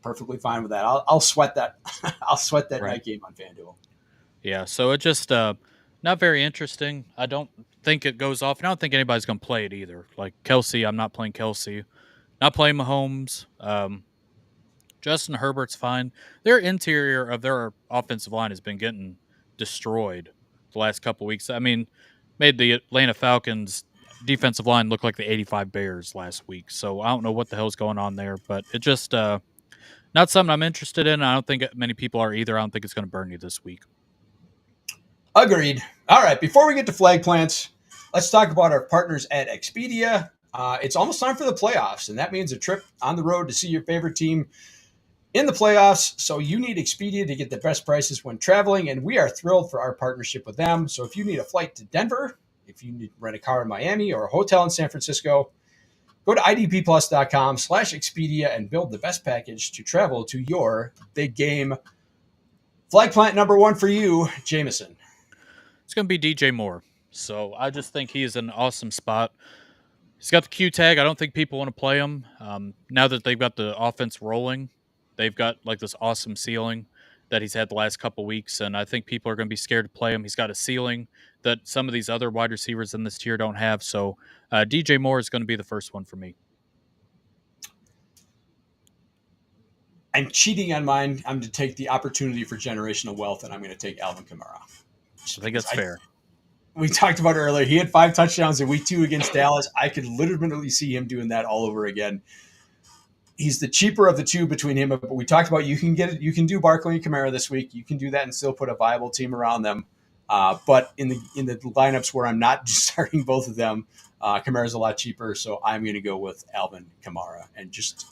perfectly fine with that. I'll sweat that. I'll sweat that Right. night game on FanDuel. Yeah, so it just not very interesting. I don't think it goes off, and I don't think anybody's going to play it either. Like Kelsey, I'm not playing Kelsey. Not playing Mahomes. Justin Herbert's fine. Their interior of their offensive line has been getting destroyed the last couple weeks. I mean, made the Atlanta Falcons defensive line look like the 85 Bears last week. So I don't know what the hell's going on there, but it just not something I'm interested in. I don't think many people are either. I don't think it's going to burn you this week. Agreed. All right, before we get to flag plants, let's talk about our partners at Expedia. It's almost time for the playoffs, and that means a trip on the road to see your favorite team in the playoffs. So you need Expedia to get the best prices when traveling, and we are thrilled for our partnership with them. So if you need a flight to Denver, if you need to rent a car in Miami or a hotel in San Francisco, go to idpplus.com/Expedia and build the best package to travel to your big game. Flag plant number one for you, Jameson. It's going to be DJ Moore. So I just think he is an awesome spot. He's got the Q tag. I don't think people want to play him. Now that they've got the offense rolling, they've got like this awesome ceiling that he's had the last couple weeks, and I think people are going to be scared to play him. He's got a ceiling that some of these other wide receivers in this tier don't have. So DJ Moore is going to be the first one for me. I'm cheating on mine. I'm going to take the opportunity for generational wealth, and I'm going to take Alvin Kamara. I think that's fair. We talked about earlier. He had 5 touchdowns in week 2 against Dallas. I could literally see him doing that all over again. He's the cheaper of the two between him. But we talked about you can do Barkley and Kamara this week. You can do that and still put a viable team around them. But in the lineups where I'm not starting both of them, Kamara's a lot cheaper. So I'm going to go with Alvin Kamara and just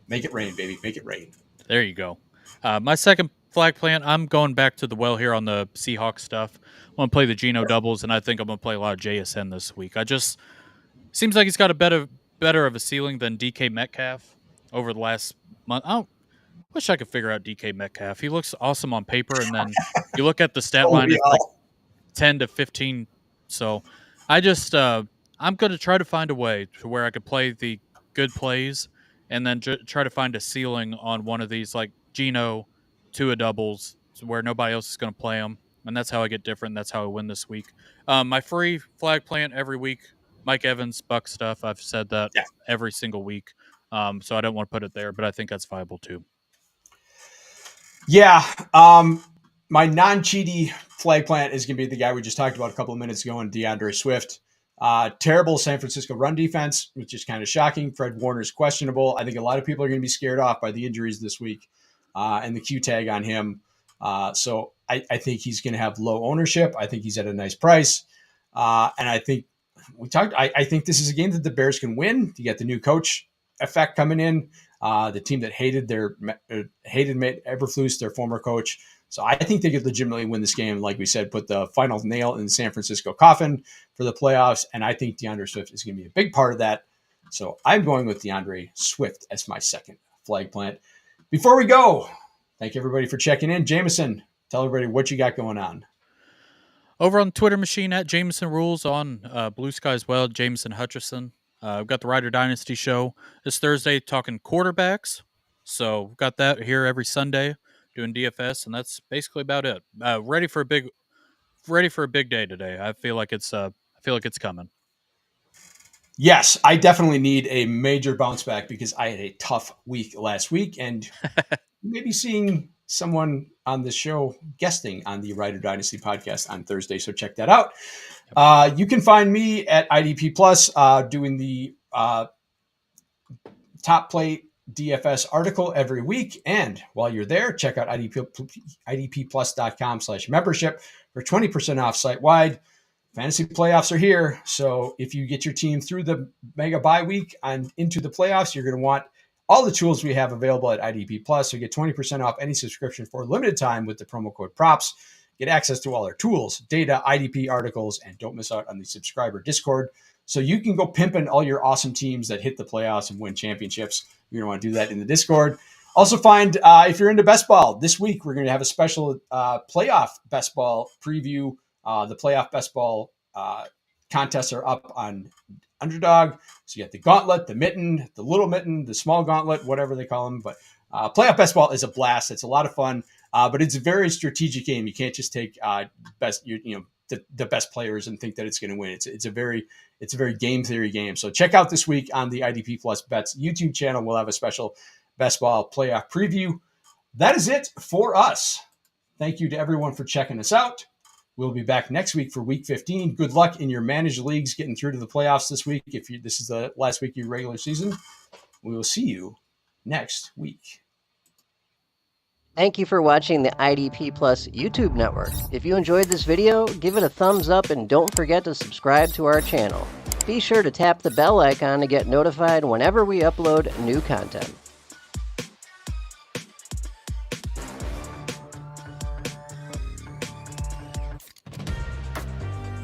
make it rain, baby. Make it rain. There you go. My second flag plant, I'm going back to the well here on the Seahawks stuff. I'm going to play the Geno doubles, and I think I'm going to play a lot of JSN this week. Seems like he's got a better of a ceiling than DK Metcalf over the last month. I wish I could figure out DK Metcalf. He looks awesome on paper, and then you look at the stat line, it's like 10 to 15. So I'm going to try to find a way to where I could play the good plays and then try to find a ceiling on one of these, like Geno, Tua doubles, where nobody else is going to play them. And that's how I get different. That's how I win this week. My free flag plant every week, Mike Evans, Buck stuff. I've said that every single week. So I don't want to put it there, but I think that's viable too. Yeah. My non-cheaty flag plant is going to be the guy we just talked about a couple of minutes ago in DeAndre Swift. Terrible San Francisco run defense, which is kind of shocking. Fred Warner's questionable. I think a lot of people are going to be scared off by the injuries this week and the Q tag on him. So I think he's going to have low ownership. I think he's at a nice price. And I think I think this is a game that the Bears can win. You get the new coach effect coming in. The team that hated Eberflus, their former coach. So I think they could legitimately win this game. Like we said, put the final nail in the San Francisco coffin for the playoffs. And I think DeAndre Swift is going to be a big part of that. So I'm going with DeAndre Swift as my second flag plant. Before we go, thank everybody for checking in. Jameson, tell everybody what you got going on. Over on the Twitter machine at Jameson Rules, on Blue Sky as well, Jameson Hutchison. We've got the Rider Dynasty show this Thursday talking quarterbacks. So we've got that here every Sunday doing DFS, and that's basically about it. Ready for a big day today. I feel like it's coming. Yes, I definitely need a major bounce back because I had a tough week last week, and maybe seeing someone on the show guesting on the Rider Dynasty podcast on Thursday. So check that out. You can find me at IDP Plus doing the top plate DFS article every week. And while you're there, check out idpplus.com/membership for 20% off site wide. Fantasy playoffs are here. So if you get your team through the mega bye week and into the playoffs, you're going to want all the tools we have available at IDP Plus. So get 20% off any subscription for a limited time with the promo code PROPS. Get access to all our tools, data, IDP articles, and don't miss out on the subscriber Discord. So you can go pimping all your awesome teams that hit the playoffs and win championships. You're going to want to do that in the Discord. Also find, if you're into best ball, this week we're going to have a special playoff best ball preview. The playoff best ball contests are up on Underdog. So you got the gauntlet, the mitten, the little mitten, the small gauntlet, whatever they call them. But playoff best ball is a blast. It's a lot of fun, but it's a very strategic game. You can't just take the best players and think that it's going to win. It's a very game theory game. So check out this week on the IDP Plus Bets YouTube channel. We'll have a special best ball playoff preview. That is it for us. Thank you to everyone for checking us out. We'll be back next week for week 15. Good luck in your managed leagues getting through to the playoffs this week. If this is the last week of your regular season, we will see you next week. Thank you for watching the IDP Plus YouTube network. If you enjoyed this video, give it a thumbs up and don't forget to subscribe to our channel. Be sure to tap the bell icon to get notified whenever we upload new content.